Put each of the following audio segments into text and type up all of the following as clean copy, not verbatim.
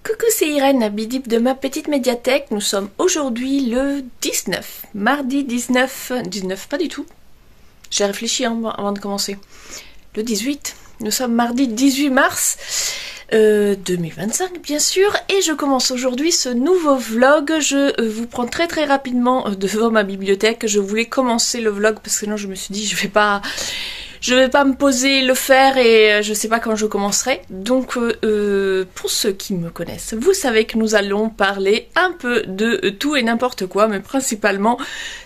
Coucou, c'est Irène, bidip de ma petite médiathèque. Nous sommes aujourd'hui le 19, mardi 19, pas du tout. J'ai réfléchi avant de commencer. Le 18, nous sommes mardi 18 mars 2025 bien sûr. Et je commence aujourd'hui ce nouveau vlog. Je vous prends très rapidement devant ma bibliothèque. Je voulais commencer le vlog parce que sinon je me suis dit je vais pas me poser, le faire et je sais pas quand je commencerai. Donc pour ceux qui me connaissent, vous savez que nous allons parler un peu de tout et n'importe quoi, mais principalement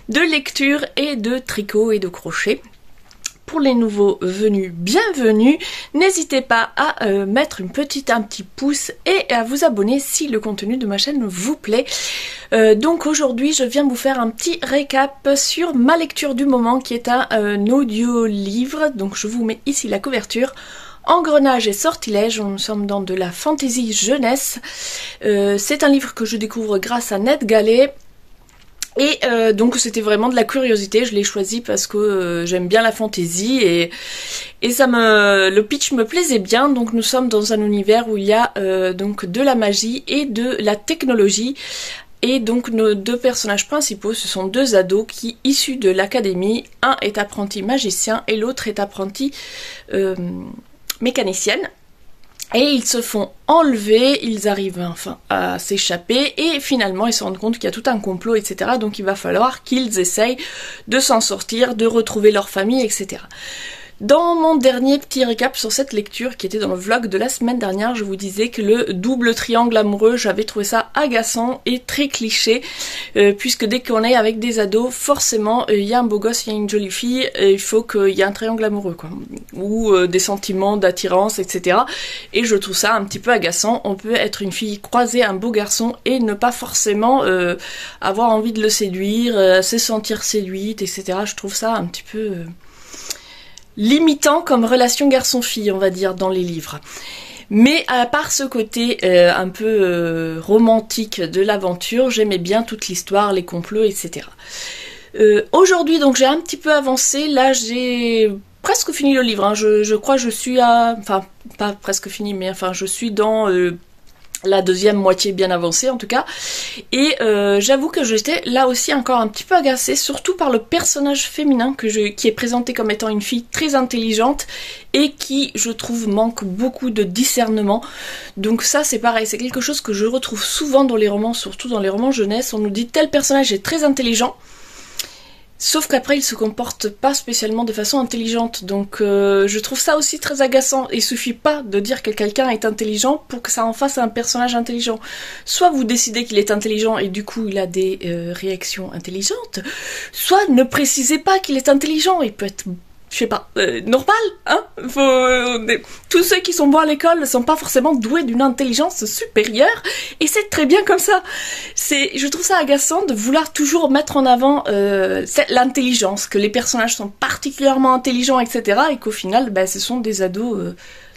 de lecture et de tricot et de crochet. Pour les nouveaux venus, bienvenue. N'hésitez pas à mettre un petit pouce et à vous abonner si le contenu de ma chaîne vous plaît. Donc aujourd'hui, je viens vous faire un petit récap sur ma lecture du moment qui est un audio-livre. Donc je vous mets ici la couverture. Engrenage et sortilège, nous sommes dans de la fantasy jeunesse. C'est un livre que je découvre grâce à Ned Gallet. Et donc c'était vraiment de la curiosité, je l'ai choisi parce que j'aime bien la fantasy et le pitch me plaisait bien. Donc nous sommes dans un univers où il y a donc de la magie et de la technologie. Et donc nos deux personnages principaux, ce sont deux ados qui, issus de l'académie, un est apprenti magicien et l'autre est apprenti mécanicienne. Et ils se font enlever, ils arrivent enfin à s'échapper et finalement ils se rendent compte qu'il y a tout un complot, etc. Donc il va falloir qu'ils essayent de s'en sortir, de retrouver leur famille, etc. Dans mon dernier petit récap sur cette lecture qui était dans le vlog de la semaine dernière, je vous disais que le double triangle amoureux, j'avais trouvé ça agaçant et très cliché, puisque dès qu'on est avec des ados, forcément il y a un beau gosse, il y a une jolie fille, il faut qu'il y ait un triangle amoureux quoi, ou des sentiments d'attirance, etc. Et je trouve ça un petit peu agaçant. On peut être une fille, croiser un beau garçon et ne pas forcément avoir envie de le séduire, se sentir séduite, etc. Je trouve ça un petit peu limitant comme relation garçon-fille, on va dire, dans les livres. Mais à part ce côté un peu romantique de l'aventure, j'aimais bien toute l'histoire, les complots, etc. Aujourd'hui, donc j'ai un petit peu avancé, là j'ai presque fini le livre, hein. Je crois que je suis à... Enfin, pas presque fini, mais enfin je suis dans... la deuxième moitié bien avancée en tout cas, et j'avoue que j'étais là aussi encore un petit peu agacée, surtout par le personnage féminin qui est présenté comme étant une fille très intelligente et qui, je trouve, manque beaucoup de discernement. Donc ça c'est pareil, c'est quelque chose que je retrouve souvent dans les romans, surtout dans les romans jeunesse. On nous dit tel personnage est très intelligent, sauf qu'après il se comporte pas spécialement de façon intelligente, donc je trouve ça aussi très agaçant. Il suffit pas de dire que quelqu'un est intelligent pour que ça en fasse un personnage intelligent. Soit vous décidez qu'il est intelligent et du coup il a des réactions intelligentes, soit ne précisez pas qu'il est intelligent, il peut être... je sais pas, normal, hein. Tous ceux qui sont bons à l'école ne sont pas forcément doués d'une intelligence supérieure, et c'est très bien comme ça. Je trouve ça agaçant de vouloir toujours mettre en avant l'intelligence, que les personnages sont particulièrement intelligents, etc. et qu'au final, ce sont des ados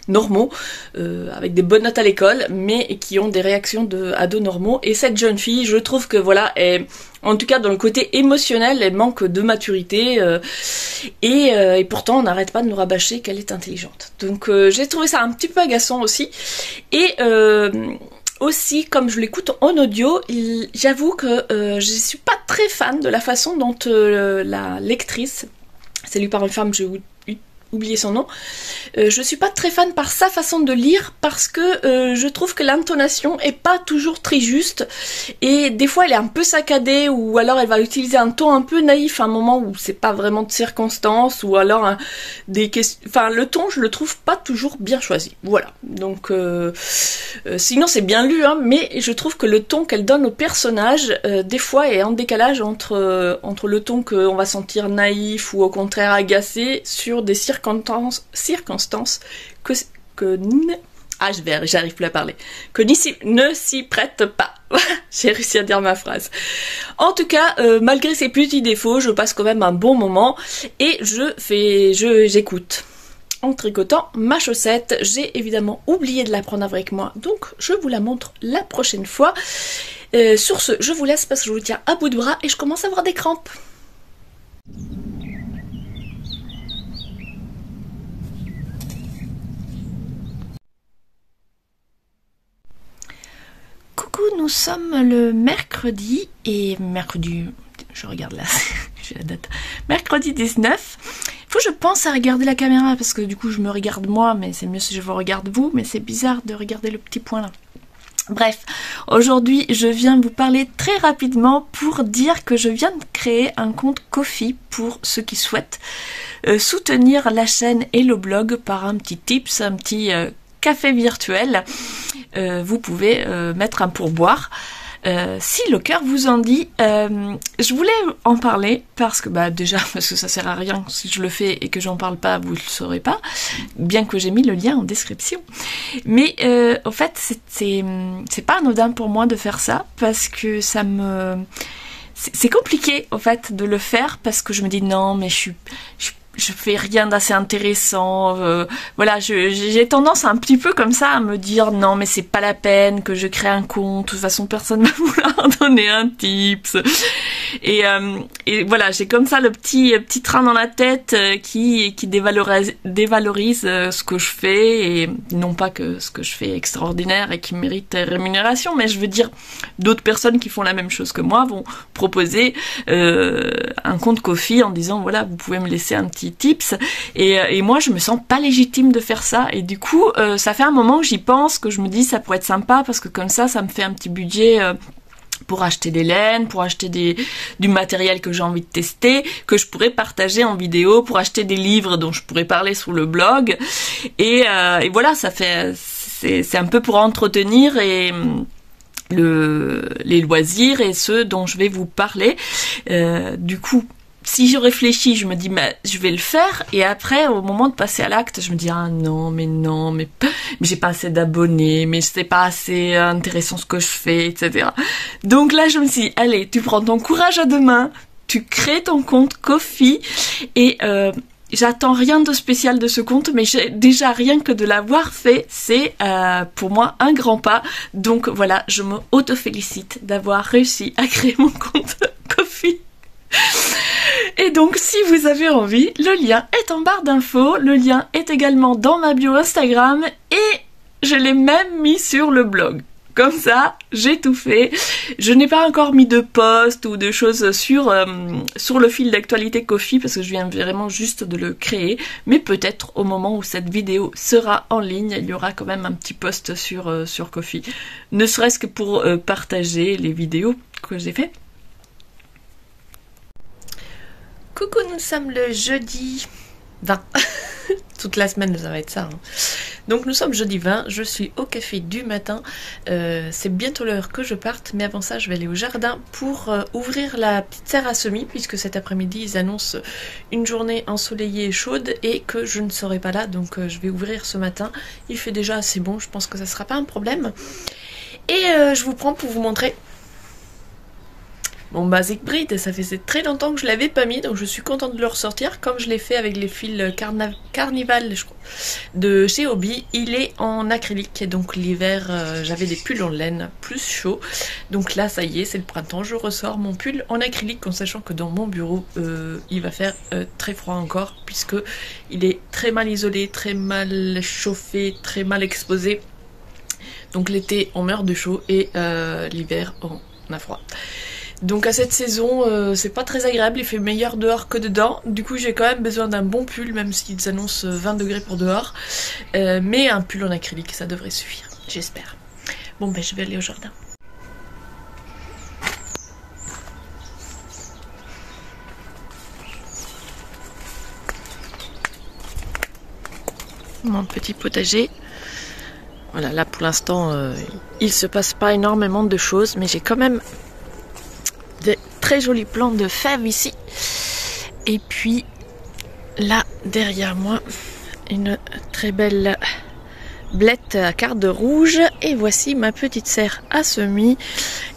normaux, avec des bonnes notes à l'école, mais qui ont des réactions d'ados normaux. Et cette jeune fille, je trouve que voilà, en tout cas dans le côté émotionnel, elle manque de maturité, et pourtant on n'arrête pas de nous rabâcher qu'elle est intelligente. Donc j'ai trouvé ça un petit peu agaçant aussi. Et aussi, comme je l'écoute en audio, j'avoue que je suis pas très fan de la façon dont la lectrice, c'est lu par une femme, j'ai oublié son nom, je suis pas très fan par sa façon de lire, parce que je trouve que l'intonation est pas toujours très juste, et des fois elle est un peu saccadée, ou alors elle va utiliser un ton un peu naïf à un moment où c'est pas vraiment de circonstance, ou alors le ton je le trouve pas toujours bien choisi, voilà. Donc sinon c'est bien lu, hein, mais je trouve que le ton qu'elle donne au personnage des fois est en décalage entre le ton qu'on va sentir naïf ou au contraire agacé sur des circonstances j'arrive plus à parler, que ne s'y prête pas. J'ai réussi à dire ma phrase. En tout cas, malgré ces petits défauts, je passe quand même un bon moment et j'écoute. En tricotant ma chaussette, j'ai évidemment oublié de la prendre avec moi, donc je vous la montre la prochaine fois. Sur ce, je vous laisse parce que je vous tiens à bout de bras et je commence à avoir des crampes. nous sommes le mercredi, et mercredi, je regarde là, j'ai la date, mercredi 19. Il faut que je pense à regarder la caméra, parce que du coup je me regarde moi, mais c'est mieux si je vous regarde vous, mais c'est bizarre de regarder le petit point là. Bref, aujourd'hui je viens vous parler très rapidement pour dire que je viens de créer un compte Ko-fi pour ceux qui souhaitent soutenir la chaîne et le blog par un petit tips, un petit café virtuel. Vous pouvez mettre un pourboire. Si le cœur vous en dit, je voulais en parler parce que déjà parce que ça sert à rien si je le fais et que j'en parle pas, vous le saurez pas, bien que j'ai mis le lien en description. Mais en fait c'est pas anodin pour moi de faire ça parce que c'est compliqué en fait de le faire parce que je me dis non mais je fais rien d'assez intéressant, voilà, j'ai tendance un petit peu comme ça à me dire non mais c'est pas la peine que je crée un compte, de toute façon personne va vouloir donner un tips, et voilà, j'ai comme ça le petit train dans la tête qui dévalorise ce que je fais, et non pas que ce que je fais est extraordinaire et qui mérite rémunération, mais je veux dire d'autres personnes qui font la même chose que moi vont proposer un compte Ko-fi en disant voilà vous pouvez me laisser un petit tips, et moi je me sens pas légitime de faire ça, et du coup ça fait un moment que j'y pense, que je me dis ça pourrait être sympa parce que comme ça me fait un petit budget pour acheter des laines, pour acheter du matériel que j'ai envie de tester, que je pourrais partager en vidéo, pour acheter des livres dont je pourrais parler sur le blog, et voilà, c'est un peu pour entretenir les loisirs et ceux dont je vais vous parler. Du coup, si je réfléchis, je me dis je vais le faire, et après au moment de passer à l'acte, je me dis ah non mais j'ai pas assez d'abonnés, mais c'est pas assez intéressant ce que je fais, etc. Donc là je me suis dit allez, tu prends ton courage à deux mains, tu crées ton compte Ko-fi, et j'attends rien de spécial de ce compte, mais déjà rien que de l'avoir fait, c'est pour moi un grand pas. Donc voilà, je me auto-félicite d'avoir réussi à créer mon compte Ko-fi. Et donc si vous avez envie, le lien est en barre d'infos, le lien est également dans ma bio Instagram, et je l'ai même mis sur le blog. Comme ça, j'ai tout fait. Je n'ai pas encore mis de post ou de choses sur le fil d'actualité Ko-fi parce que je viens vraiment juste de le créer. Mais peut-être au moment où cette vidéo sera en ligne, il y aura quand même un petit post sur Ko-fi. Ne serait-ce que pour partager les vidéos que j'ai fait. Coucou, nous sommes le jeudi 20. Toute la semaine, ça va être ça. Hein. Donc nous sommes jeudi 20, je suis au café du matin. C'est bientôt l'heure que je parte, mais avant ça, je vais aller au jardin pour ouvrir la petite serre à semis, puisque cet après-midi, ils annoncent une journée ensoleillée et chaude, et que je ne serai pas là, donc je vais ouvrir ce matin. Il fait déjà assez bon, je pense que ça ne sera pas un problème. Et je vous prends pour vous montrer mon Basic Bride. Ça faisait très longtemps que je l'avais pas mis, donc je suis contente de le ressortir comme je l'ai fait avec les fils Carnival, je crois, de chez Hobby. Il est en acrylique, et donc l'hiver j'avais des pulls en laine plus chaud, donc là ça y est, c'est le printemps, je ressors mon pull en acrylique en sachant que dans mon bureau il va faire très froid encore, puisque il est très mal isolé, très mal chauffé, très mal exposé. Donc l'été on meurt de chaud, et l'hiver on a froid. Donc à cette saison, c'est pas très agréable, il fait meilleur dehors que dedans. Du coup j'ai quand même besoin d'un bon pull, même s'ils annoncent 20 degrés pour dehors. Mais un pull en acrylique, ça devrait suffire, j'espère. Bon je vais aller au jardin. Mon petit potager. Voilà, là pour l'instant, il se passe pas énormément de choses, mais j'ai quand même des très jolis plants de fèves ici, et puis là derrière moi une très belle blette à carde rouge, et voici ma petite serre à semis.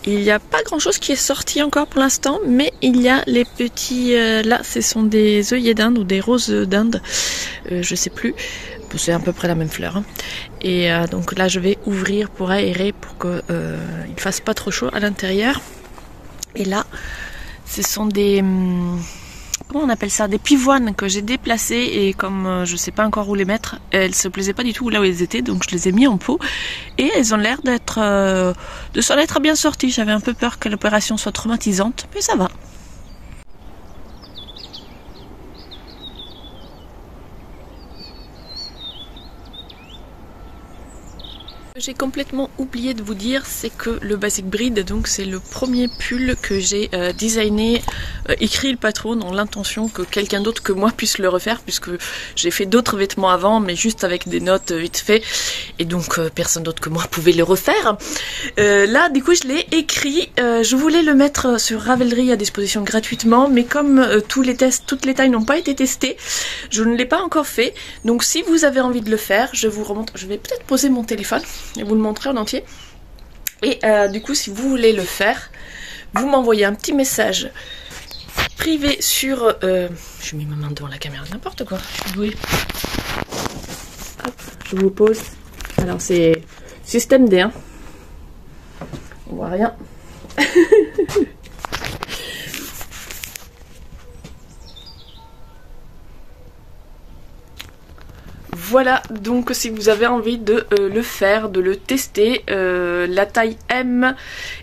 Il n'y a pas grand chose qui est sorti encore pour l'instant, mais il y a les petits là ce sont des œillets d'Inde ou des roses d'Inde, je sais plus, c'est à peu près la même fleur, hein. Et donc là je vais ouvrir pour aérer, pour que il fasse pas trop chaud à l'intérieur. Et là, ce sont des comment on appelle ça, des pivoines que j'ai déplacées et comme je sais pas encore où les mettre, elles se plaisaient pas du tout là où elles étaient, donc je les ai mis en pot et elles ont l'air de s'en être bien sorties. J'avais un peu peur que l'opération soit traumatisante, mais ça va. J'ai complètement oublié de vous dire, c'est que le Basic Breed, donc c'est le premier pull que j'ai designé, écrit le patron dans l'intention que quelqu'un d'autre que moi puisse le refaire, puisque j'ai fait d'autres vêtements avant, mais juste avec des notes vite fait, et donc personne d'autre que moi pouvait le refaire. Là, du coup, je l'ai écrit, je voulais le mettre sur Ravelry à disposition gratuitement, mais comme tous les tests, toutes les tailles n'ont pas été testées, je ne l'ai pas encore fait. Donc si vous avez envie de le faire, je vous remonte, je vais peut-être poser mon téléphone et vous le montrer en entier. Et du coup, si vous voulez le faire, vous m'envoyez un petit message privé sur... je mets ma main devant la caméra, n'importe quoi, je suis douée. Hop, je vous pose. Alors c'est système D, hein. On voit rien. Voilà, donc si vous avez envie de le faire, de le tester, la taille M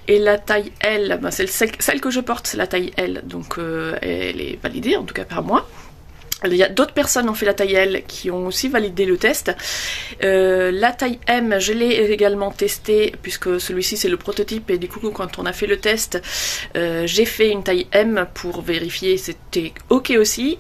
et la taille L, ben c'est celle que je porte, c'est la taille L, donc elle est validée, en tout cas par moi. Il y a d'autres personnes qui ont fait la taille L qui ont aussi validé le test. La taille M, je l'ai également testé puisque celui-ci c'est le prototype et du coup quand on a fait le test, j'ai fait une taille M pour vérifier c'était ok aussi.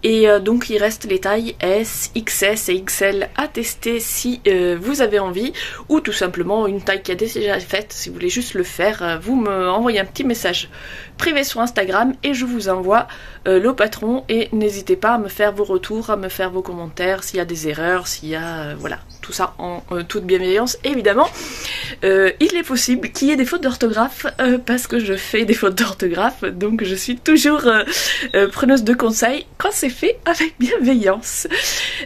Et donc il reste les tailles S, XS et XL à tester si vous avez envie, ou tout simplement une taille qui a déjà faite. Si vous voulez juste le faire, vous me envoyez un petit message privé sur Instagram et je vous envoie le patron, et n'hésitez pas à me faire vos retours, à me faire vos commentaires s'il y a des erreurs, s'il y a voilà, tout ça en toute bienveillance évidemment. Il est possible qu'il y ait des fautes d'orthographe parce que je fais des fautes d'orthographe, donc je suis toujours preneuse de conseils quand c'est fait avec bienveillance.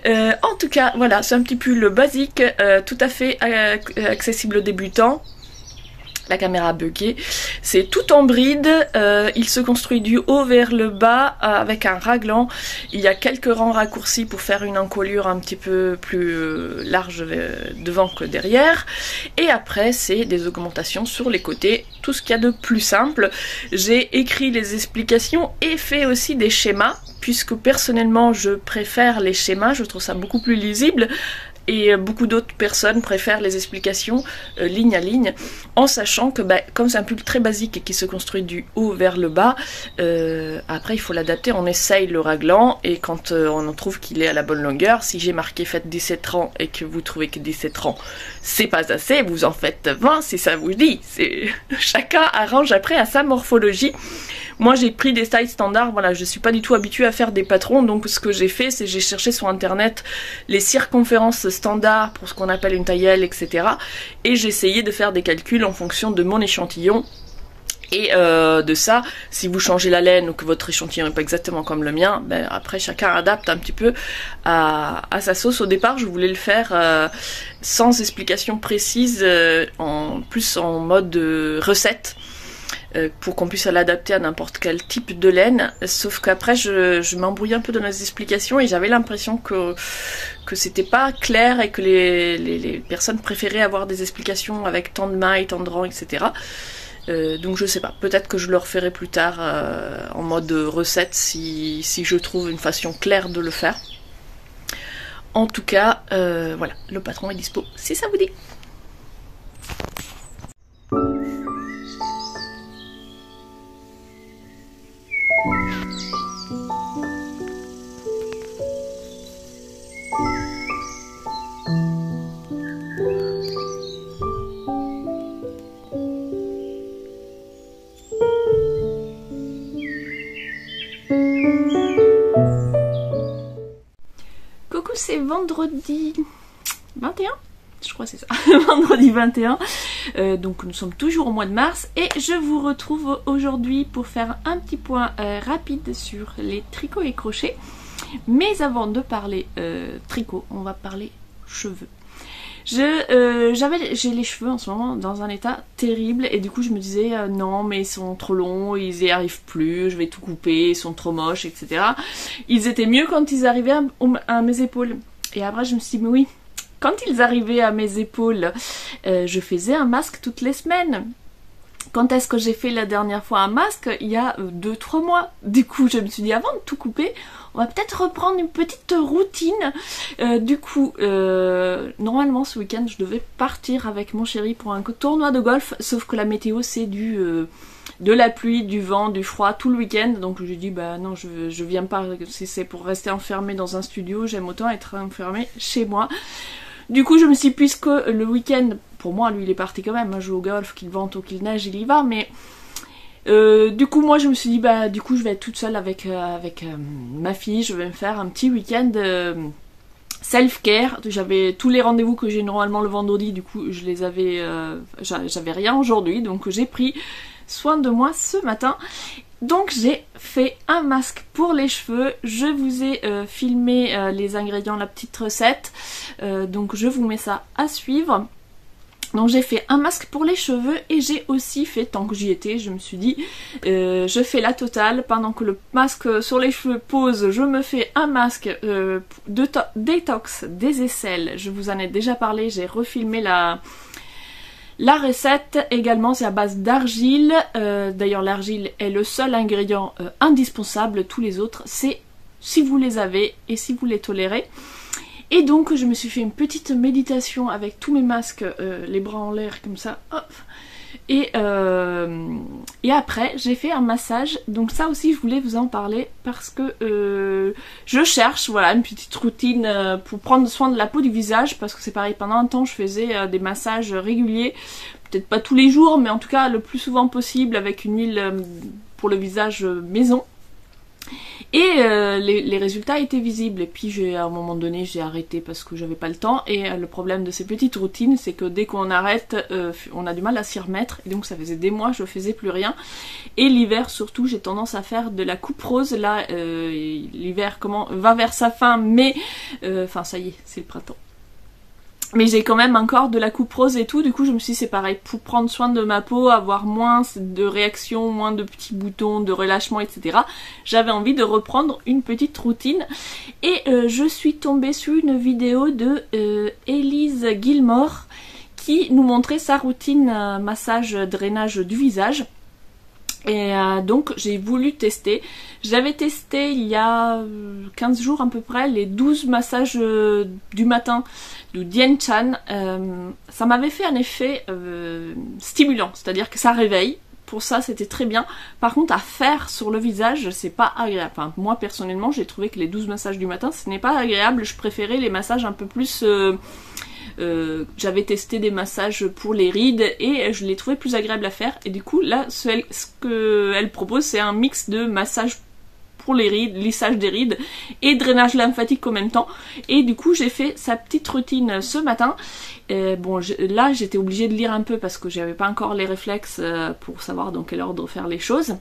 En tout cas voilà, c'est un petit pull basique, tout à fait accessible aux débutants. La caméra a bugué. C'est tout en bride, il se construit du haut vers le bas avec un raglan. Il y a quelques rangs raccourcis pour faire une encolure un petit peu plus large devant que derrière. Et après c'est des augmentations sur les côtés, tout ce qu'il y a de plus simple. J'ai écrit les explications et fait aussi des schémas, puisque personnellement je préfère les schémas, je trouve ça beaucoup plus lisible. Et beaucoup d'autres personnes préfèrent les explications ligne à ligne, en sachant que comme c'est un pull très basique et qui se construit du haut vers le bas, après il faut l'adapter, on essaye le raglan et quand on en trouve qu'il est à la bonne longueur, si j'ai marqué faites 17 rangs et que vous trouvez que 17 rangs c'est pas assez, vous en faites 20 si ça vous dit. Chacun arrange après à sa morphologie. Moi j'ai pris des tailles standards, voilà, je suis pas du tout habituée à faire des patrons, donc ce que j'ai fait c'est j'ai cherché sur internet les circonférences standards pour ce qu'on appelle une taille L, etc. Et j'ai essayé de faire des calculs en fonction de mon échantillon. Et de ça, si vous changez la laine ou que votre échantillon n'est pas exactement comme le mien, ben après chacun adapte un petit peu à sa sauce. Au départ je voulais le faire sans explication précise, plus en mode recette. Pour qu'on puisse l'adapter à n'importe quel type de laine, sauf qu'après je m'embrouillais un peu dans les explications et j'avais l'impression que c'était pas clair et que les personnes préféraient avoir des explications avec tant de mailles, tant de rangs, etc. Donc je sais pas, peut-être que je le referai plus tard en mode recette si je trouve une façon claire de le faire. En tout cas, voilà, le patron est dispo si ça vous dit. Coucou, c'est vendredi 21, je crois que c'est ça, vendredi 21, donc nous sommes toujours au mois de mars et je vous retrouve aujourd'hui pour faire un petit point rapide sur les tricots et crochets. Mais avant de parler tricot, on va parler cheveux. J'ai les cheveux en ce moment dans un état terrible et du coup je me disais non mais ils sont trop longs, ils y arrivent plus, je vais tout couper, ils sont trop moches, etc. Ils étaient mieux quand ils arrivaient à mes épaules. Et après je me suis dit mais oui, quand ils arrivaient à mes épaules, je faisais un masque toutes les semaines. Quand est-ce que j'ai fait la dernière fois un masque? Il y a 2-3 mois. Du coup, je me suis dit, avant de tout couper, on va peut-être reprendre une petite routine. Normalement, ce week-end, je devais partir avec mon chéri pour un tournoi de golf, sauf que la météo, c'est de la pluie, du vent, du froid tout le week-end. Donc, je lui ai dit, bah non, je viens pas. Si c'est pour rester enfermée dans un studio, j'aime autant être enfermée chez moi. Du coup, je me suis dit, puisque le week-end, pour moi, lui, il est parti quand même, jouer au golf, qu'il vente ou qu'il neige, il y va, mais du coup, moi, je me suis dit, bah, du coup, je vais être toute seule avec ma fille, je vais me faire un petit week-end self-care. J'avais tous les rendez-vous que j'ai normalement le vendredi, du coup, j'avais rien aujourd'hui, donc j'ai pris soin de moi ce matin. Donc j'ai fait un masque pour les cheveux, je vous ai filmé les ingrédients, la petite recette, donc je vous mets ça à suivre. Donc j'ai fait un masque pour les cheveux et j'ai aussi fait, tant que j'y étais, je me suis dit, je fais la totale. Pendant que le masque sur les cheveux pose, je me fais un masque de détox des aisselles. Je vous en ai déjà parlé, j'ai refilmé la recette. Également, c'est à base d'argile. D'ailleurs, l'argile est le seul ingrédient indispensable. Tous les autres, c'est si vous les avez et si vous les tolérez. Et donc, je me suis fait une petite méditation avec tous mes masques, les bras en l'air comme ça. Hop. Et après, j'ai fait un massage. Donc ça aussi, je voulais vous en parler parce que je cherche, voilà, une petite routine pour prendre soin de la peau du visage. Parce que c'est pareil, pendant un temps, je faisais des massages réguliers. Peut-être pas tous les jours, mais en tout cas le plus souvent possible avec une huile pour le visage maison. Et les résultats étaient visibles. Et puis à un moment donné j'ai arrêté parce que j'avais pas le temps. Et le problème de ces petites routines, c'est que dès qu'on arrête, on a du mal à s'y remettre. Et donc ça faisait des mois je faisais plus rien. Et l'hiver surtout, j'ai tendance à faire de la coupe rose. Là l'hiver va vers sa fin, mais enfin ça y est, c'est le printemps. Mais j'ai quand même encore de la coupe rose et tout, du coup je me suis dit c'est pareil, pour prendre soin de ma peau, avoir moins de réactions, moins de petits boutons, de relâchement, etc. J'avais envie de reprendre une petite routine. Et je suis tombée sur une vidéo de Elise Gilmore qui nous montrait sa routine massage drainage du visage. Et donc j'ai voulu tester. J'avais testé il y a 15 jours à peu près les 12 massages du matin du Dien Chan. Ça m'avait fait un effet stimulant, c'est-à-dire que ça réveille. Pour ça c'était très bien. Par contre à faire sur le visage c'est pas agréable. Enfin, moi personnellement j'ai trouvé que les 12 massages du matin ce n'est pas agréable. Je préférais les massages un peu plus... j'avais testé des massages pour les rides et je les trouvais plus agréables à faire. Et du coup là ce qu'elle propose c'est un mix de massage pour les rides, lissage des rides et drainage lymphatique en même temps. Et du coup j'ai fait sa petite routine ce matin. Bon là j'étais obligée de lire un peu parce que j'avais pas encore les réflexes pour savoir dans quel ordre faire les choses.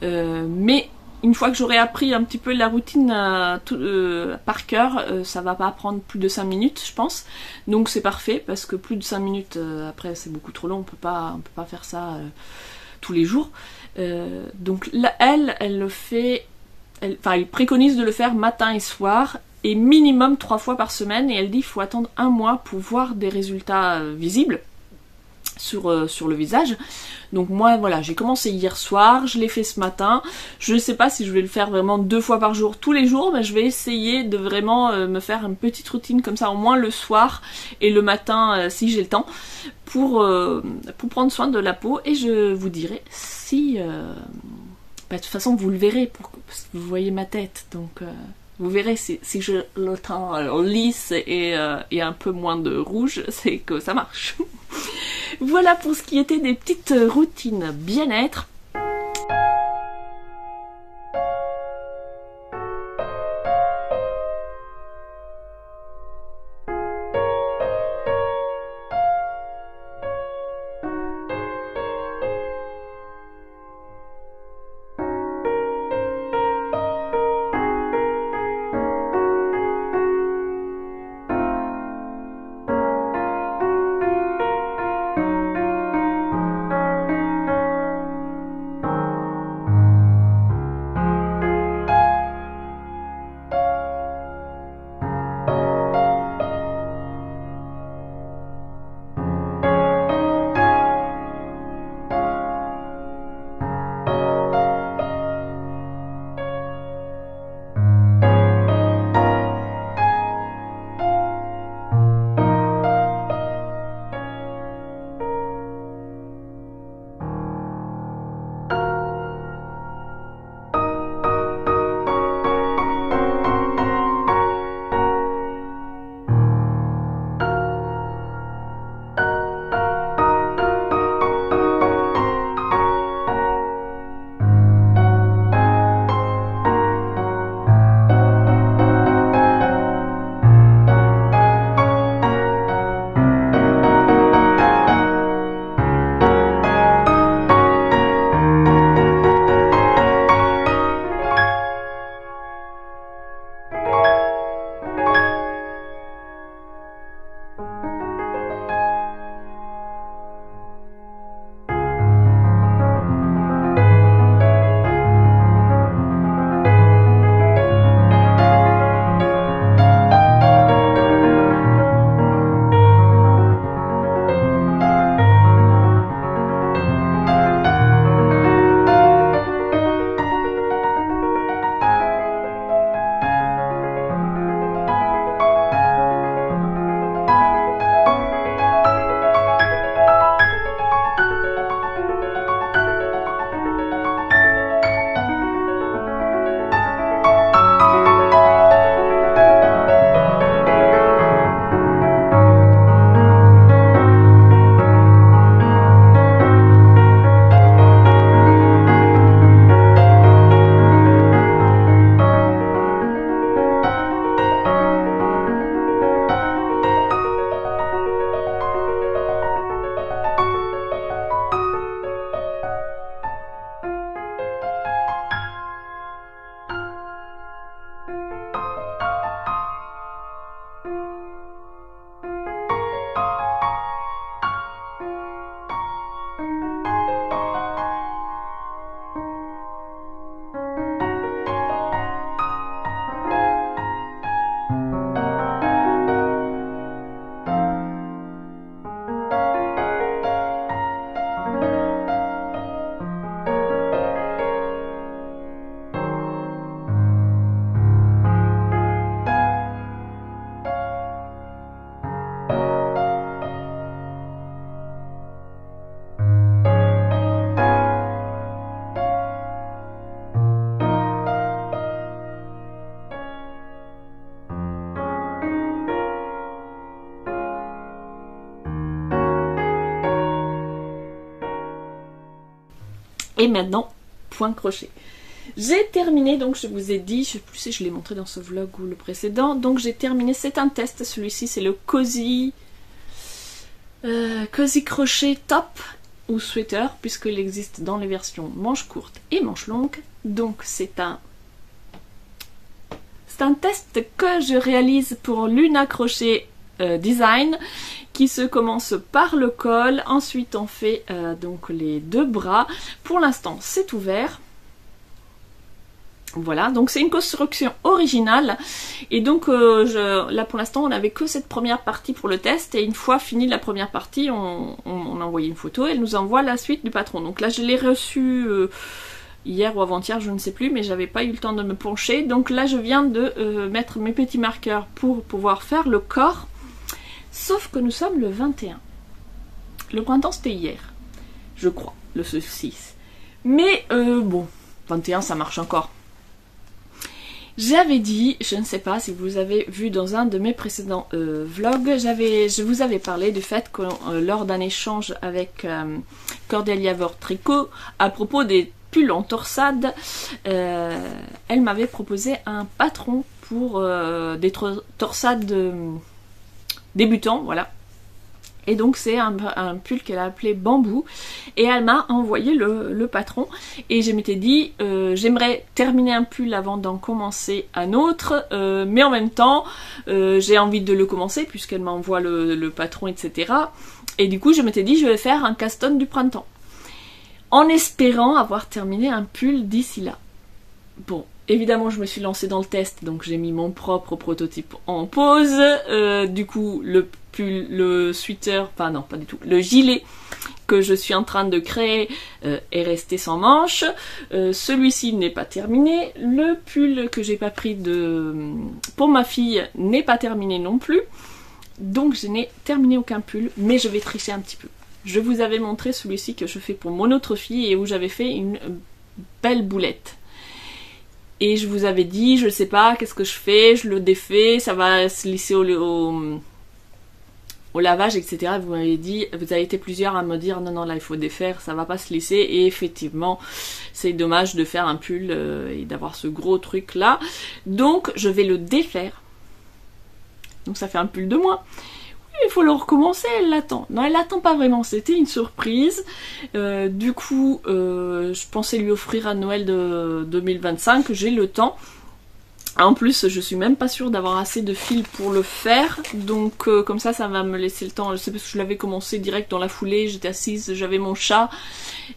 Mais une fois que j'aurai appris un petit peu la routine par cœur, ça va pas prendre plus de 5 minutes je pense. Donc c'est parfait parce que plus de 5 minutes après c'est beaucoup trop long, on peut pas faire ça tous les jours. Donc là, elle le fait, elle préconise de le faire matin et soir et minimum 3 fois par semaine. Et elle dit qu'il faut attendre un mois pour voir des résultats visibles sur le visage. Donc moi voilà, j'ai commencé hier soir, je l'ai fait ce matin. Je ne sais pas si je vais le faire vraiment 2 fois par jour tous les jours, mais je vais essayer de vraiment me faire une petite routine comme ça, au moins le soir et le matin si j'ai le temps, pour prendre soin de la peau. Et je vous dirai si... de toute façon vous le verrez, parce que vous voyez ma tête, donc... vous verrez si je le teins lisse et un peu moins de rouge, c'est que ça marche. Voilà pour ce qui était des petites routines bien-être. Et maintenant, point crochet. J'ai terminé, donc je vous ai dit, je ne sais plus si je l'ai montré dans ce vlog ou le précédent, donc j'ai terminé, c'est un test, celui-ci c'est le Cozy crochet top ou sweater, puisqu'il existe dans les versions manches courtes et manches longues. Donc c'est un test que je réalise pour Luna Crochet Design, qui se commence par le col, ensuite on fait donc les deux bras. Pour l'instant c'est ouvert. Voilà, donc c'est une construction originale et donc là pour l'instant on n'avait que cette première partie pour le test, et une fois fini la première partie on a envoyé une photo et elle nous envoie la suite du patron. Donc là je l'ai reçu hier ou avant-hier, je ne sais plus, mais j'avais pas eu le temps de me pencher. Donc là je viens de mettre mes petits marqueurs pour pouvoir faire le corps, sauf que nous sommes le 21. Le printemps c'était hier, je crois, le 6. Mais bon, 21 ça marche encore. J'avais dit, je ne sais pas si vous avez vu dans un de mes précédents vlogs, je vous avais parlé du fait que lors d'un échange avec Cordelia Word Tricot à propos des pulls en torsade, elle m'avait proposé un patron pour des torsades débutants, voilà. Et donc c'est un pull qu'elle a appelé Bambou, et elle m'a envoyé le patron, et je m'étais dit j'aimerais terminer un pull avant d'en commencer un autre, mais en même temps j'ai envie de le commencer puisqu'elle m'envoie le patron, etc. Et du coup je m'étais dit je vais faire un cast-on du printemps, en espérant avoir terminé un pull d'ici là. Bon, évidemment je me suis lancée dans le test, donc j'ai mis mon propre prototype en pause. Du coup le pull, le sweater, enfin non pas du tout, le gilet que je suis en train de créer est resté sans manches. Celui-ci n'est pas terminé. Le pull que j'ai pas pris pour ma fille n'est pas terminé non plus. Donc je n'ai terminé aucun pull, mais je vais tricher un petit peu. Je vous avais montré celui-ci que je fais pour mon autre fille et où j'avais fait une belle boulette. Et je vous avais dit, je sais pas, qu'est-ce que je fais, je le défais, ça va se lisser au lavage, etc. Vous m'avez dit, vous avez été plusieurs à me dire, non, non, là il faut défaire, ça va pas se lisser. Et effectivement, c'est dommage de faire un pull et d'avoir ce gros truc là. Donc, je vais le défaire. Donc ça fait un pull de moins. Il faut le recommencer, elle l'attend. Non, elle l'attend pas vraiment, c'était une surprise. Du coup, je pensais lui offrir à Noël de 2025, j'ai le temps. En plus, je suis même pas sûre d'avoir assez de fil pour le faire, donc comme ça va me laisser le temps. C'est parce que je l'avais commencé direct dans la foulée, j'étais assise, j'avais mon chat,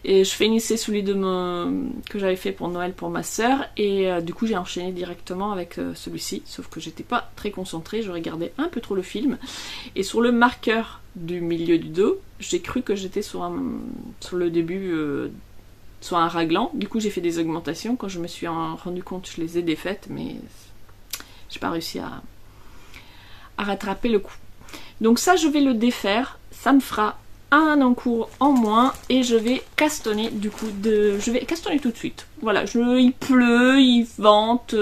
et je finissais celui que j'avais fait pour Noël pour ma soeur, et du coup j'ai enchaîné directement avec celui-ci, sauf que j'étais pas très concentrée, je regardais un peu trop le film, et sur le marqueur du milieu du dos, j'ai cru que j'étais sur le début... soit un raglan, du coup j'ai fait des augmentations, quand je me suis rendu compte je les ai défaites, mais j'ai pas réussi à rattraper le coup. Donc ça je vais le défaire, ça me fera un encours en moins et je vais castonner du coup, je vais castonner tout de suite. Voilà, il pleut, il vente,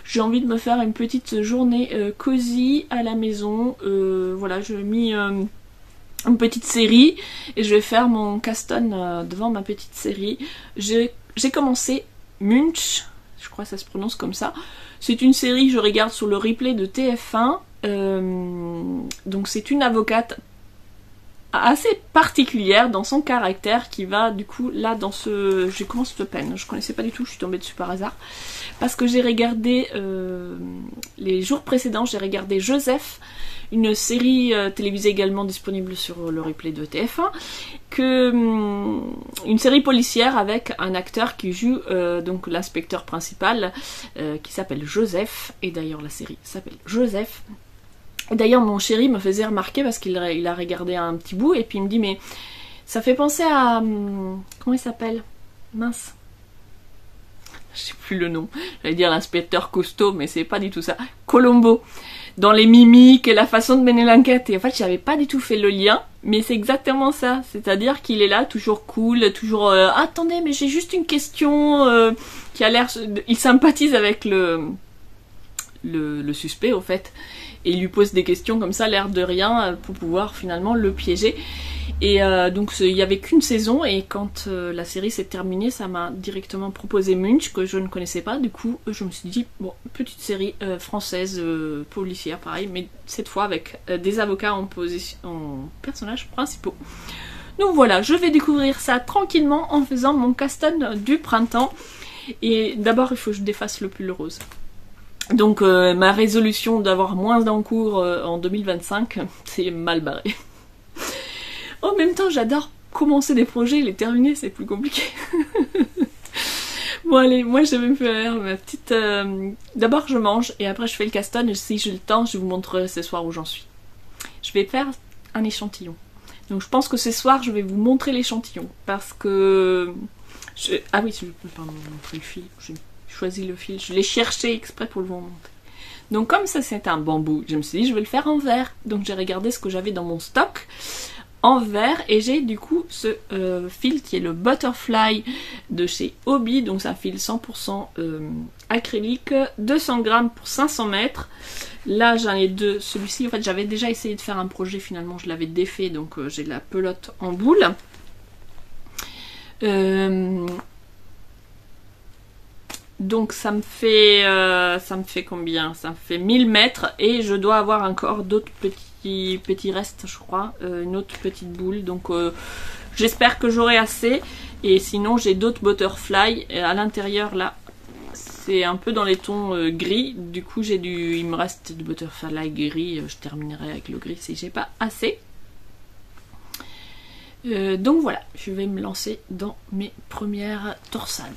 j'ai envie de me faire une petite journée cosy à la maison, voilà, je mis... une petite série et je vais faire mon caston devant ma petite série. J'ai commencé Munch, je crois que ça se prononce comme ça. C'est une série que je regarde sur le replay de TF1. Donc c'est une avocate assez particulière dans son caractère qui va du coup là dans j'ai commencé cette peine, je connaissais pas du tout, je suis tombée dessus par hasard parce que j'ai regardé les jours précédents, j'ai regardé Joseph, une série télévisée également disponible sur le replay de TF1, une série policière avec un acteur qui joue donc l'inspecteur principal qui s'appelle Joseph, et d'ailleurs la série s'appelle Joseph. D'ailleurs mon chéri me faisait remarquer parce qu'il a regardé un petit bout et puis il me dit mais ça fait penser à... comment il s'appelle? Mince. Je sais plus le nom. J'allais dire l'inspecteur costaud mais c'est pas du tout ça. Colombo. Dans les mimiques et la façon de mener l'enquête. Et en fait j'avais pas du tout fait le lien mais c'est exactement ça. C'est-à-dire qu'il est là toujours cool, toujours attendez mais j'ai juste une question qui a l'air... Il sympathise avec le suspect au fait. Et il lui pose des questions comme ça, l'air de rien, pour pouvoir finalement le piéger. Et donc il n'y avait qu'une saison, et quand la série s'est terminée, ça m'a directement proposé Munch, que je ne connaissais pas. Du coup, je me suis dit, bon, petite série française, policière, pareil, mais cette fois avec des avocats en personnages principaux. Donc voilà, je vais découvrir ça tranquillement en faisant mon Caston du printemps. Et d'abord, il faut que je défasse le pull rose. Donc ma résolution d'avoir moins d'encours en 2025, c'est mal barré. En même temps, j'adore commencer des projets, les terminer, c'est plus compliqué. Bon allez, moi je vais me faire ma petite... D'abord je mange et après je fais le Caston, et si j'ai le temps, je vous montrerai ce soir où j'en suis. Je vais faire un échantillon. Donc je pense que ce soir, je vais vous montrer l'échantillon. Parce que... Ah oui, je peux pas vous montrer le fil. J'ai choisi le fil, je l'ai cherché exprès pour vous montrer. Donc comme ça c'est un bambou, je me suis dit je vais le faire en verre. Donc j'ai regardé ce que j'avais dans mon stock en verre, et j'ai du coup ce fil qui est le Butterfly de chez Hobby. Donc c'est un fil 100% acrylique, 200 grammes pour 500 mètres. Là j'en ai deux. Celui-ci en fait j'avais déjà essayé de faire un projet, finalement je l'avais défait, donc j'ai la pelote en boule. Donc ça me fait combien? Ça me fait 1000 mètres, et je dois avoir encore d'autres petits restes, je crois, une autre petite boule. Donc j'espère que j'aurai assez, et sinon j'ai d'autres butterfly à l'intérieur. Là c'est un peu dans les tons gris, du coup il me reste du butterfly gris, je terminerai avec le gris si j'ai pas assez. Donc voilà, je vais me lancer dans mes premières torsades.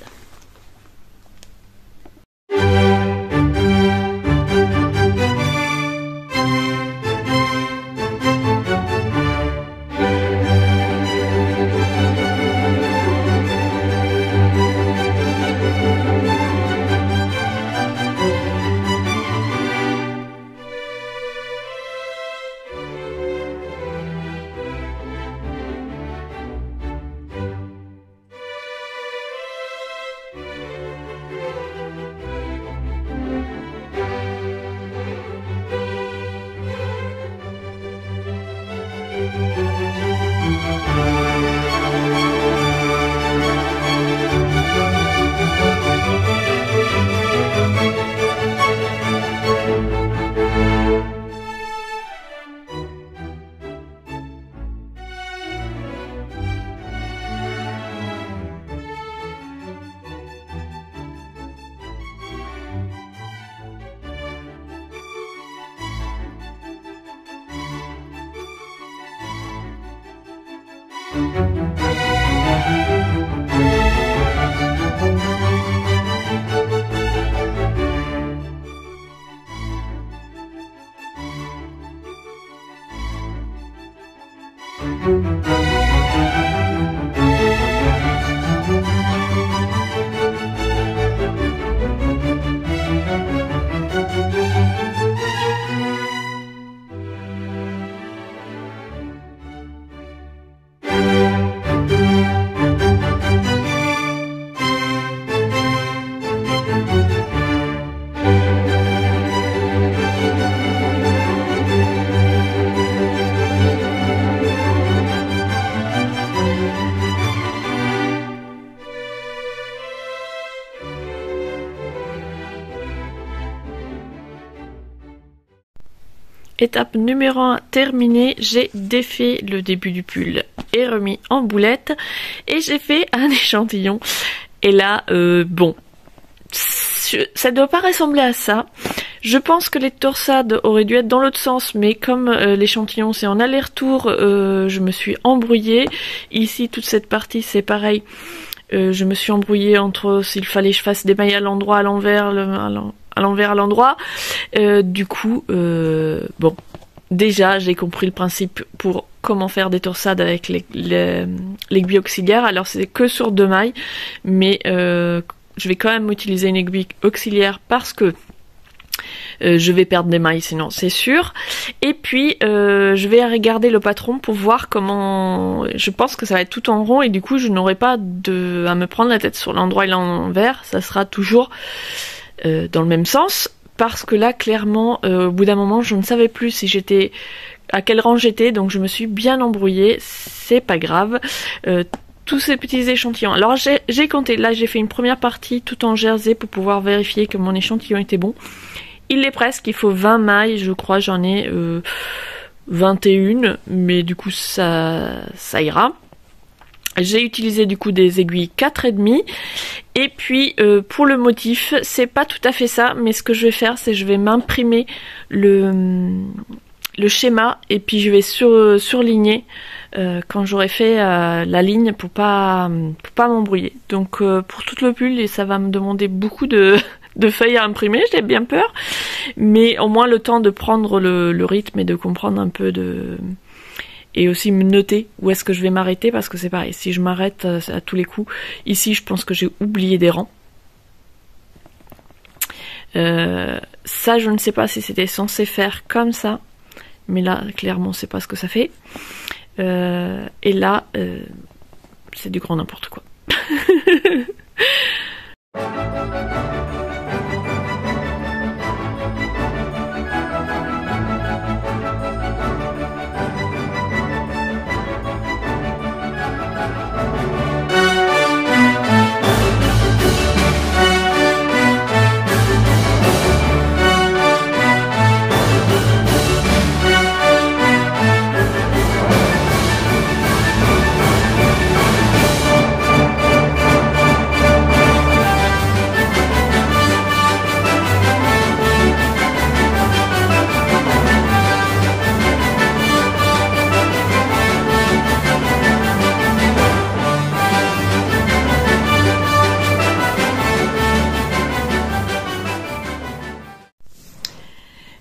Étape numéro 1 terminée, j'ai défait le début du pull et remis en boulette, et j'ai fait un échantillon. Et là, bon, ça doit pas ressembler à ça. Je pense que les torsades auraient dû être dans l'autre sens, mais comme l'échantillon c'est en aller-retour, je me suis embrouillée. Ici, toute cette partie c'est pareil. Je me suis embrouillée entre s'il fallait que je fasse des mailles à l'endroit, à l'envers, à l'endroit. Du coup, bon, déjà j'ai compris le principe pour comment faire des torsades avec l'aiguille auxiliaire. Alors c'est que sur 2 mailles, mais je vais quand même utiliser une aiguille auxiliaire parce que je vais perdre des mailles sinon, c'est sûr. Et puis je vais regarder le patron pour voir comment... Je pense que ça va être tout en rond, et du coup je n'aurai pas à me prendre la tête sur l'endroit et l'envers. Ça sera toujours dans le même sens, parce que là clairement au bout d'un moment je ne savais plus si j'étais à quel rang j'étais, donc je me suis bien embrouillée, c'est pas grave. Tous ces petits échantillons. Alors j'ai compté, là j'ai fait une première partie tout en jersey pour pouvoir vérifier que mon échantillon était bon. Il est presque, il faut 20 mailles, je crois, j'en ai 21, mais du coup ça ira. J'ai utilisé du coup des aiguilles 4,5 et puis pour le motif, c'est pas tout à fait ça, mais ce que je vais faire, c'est je vais m'imprimer le schéma et puis je vais surligner quand j'aurai fait la ligne pour pas m'embrouiller. Donc pour tout le pull, et ça va me demander beaucoup de feuilles à imprimer, j'ai bien peur, mais au moins le temps de prendre le rythme et de comprendre un peu et aussi me noter où est-ce que je vais m'arrêter, parce que c'est pareil, si je m'arrête à tous les coups, ici je pense que j'ai oublié des rangs. Ça je ne sais pas si c'était censé faire comme ça, mais là clairement c'est pas ce que ça fait. Et là c'est du grand n'importe quoi.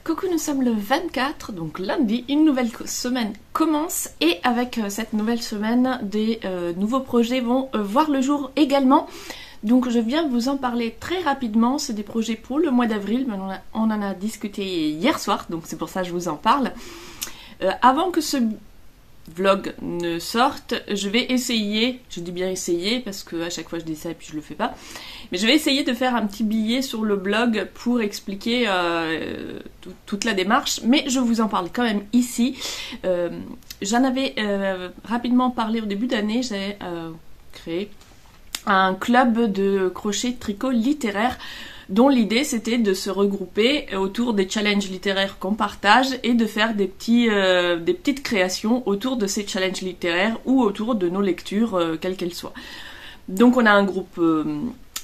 Coucou, nous sommes le 24, donc lundi, une nouvelle semaine commence et avec cette nouvelle semaine, des nouveaux projets vont voir le jour également. Donc je viens vous en parler très rapidement, c'est des projets pour le mois d'avril, mais on en a discuté hier soir, donc c'est pour ça que je vous en parle. Avant que ce vlog ne sorte, je vais essayer, je dis bien essayer parce que à chaque fois je dis ça et puis je le fais pas, mais je vais essayer de faire un petit billet sur le blog pour expliquer toute la démarche, mais je vous en parle quand même ici. J'en avais rapidement parlé au début d'année, j'ai créé un club de crochet tricot littéraire dont l'idée c'était de se regrouper autour des challenges littéraires qu'on partage et de faire des petites créations autour de ces challenges littéraires ou autour de nos lectures, quelles qu'elles soient. Donc on a un groupe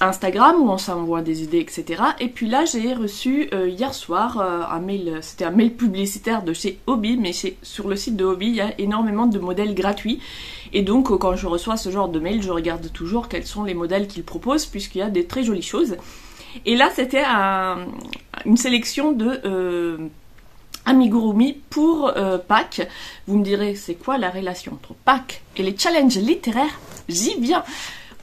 Instagram où on s'envoie des idées, etc. Et puis là j'ai reçu hier soir un mail, c'était un mail publicitaire de chez Hobby, mais sur le site de Hobby il y a énormément de modèles gratuits. Et donc quand je reçois ce genre de mail, je regarde toujours quels sont les modèles qu'ils proposent, puisqu'il y a des très jolies choses. Et là c'était une sélection de amigurumi pour Pâques. Vous me direz, c'est quoi la relation entre Pâques et les challenges littéraires? J'y viens.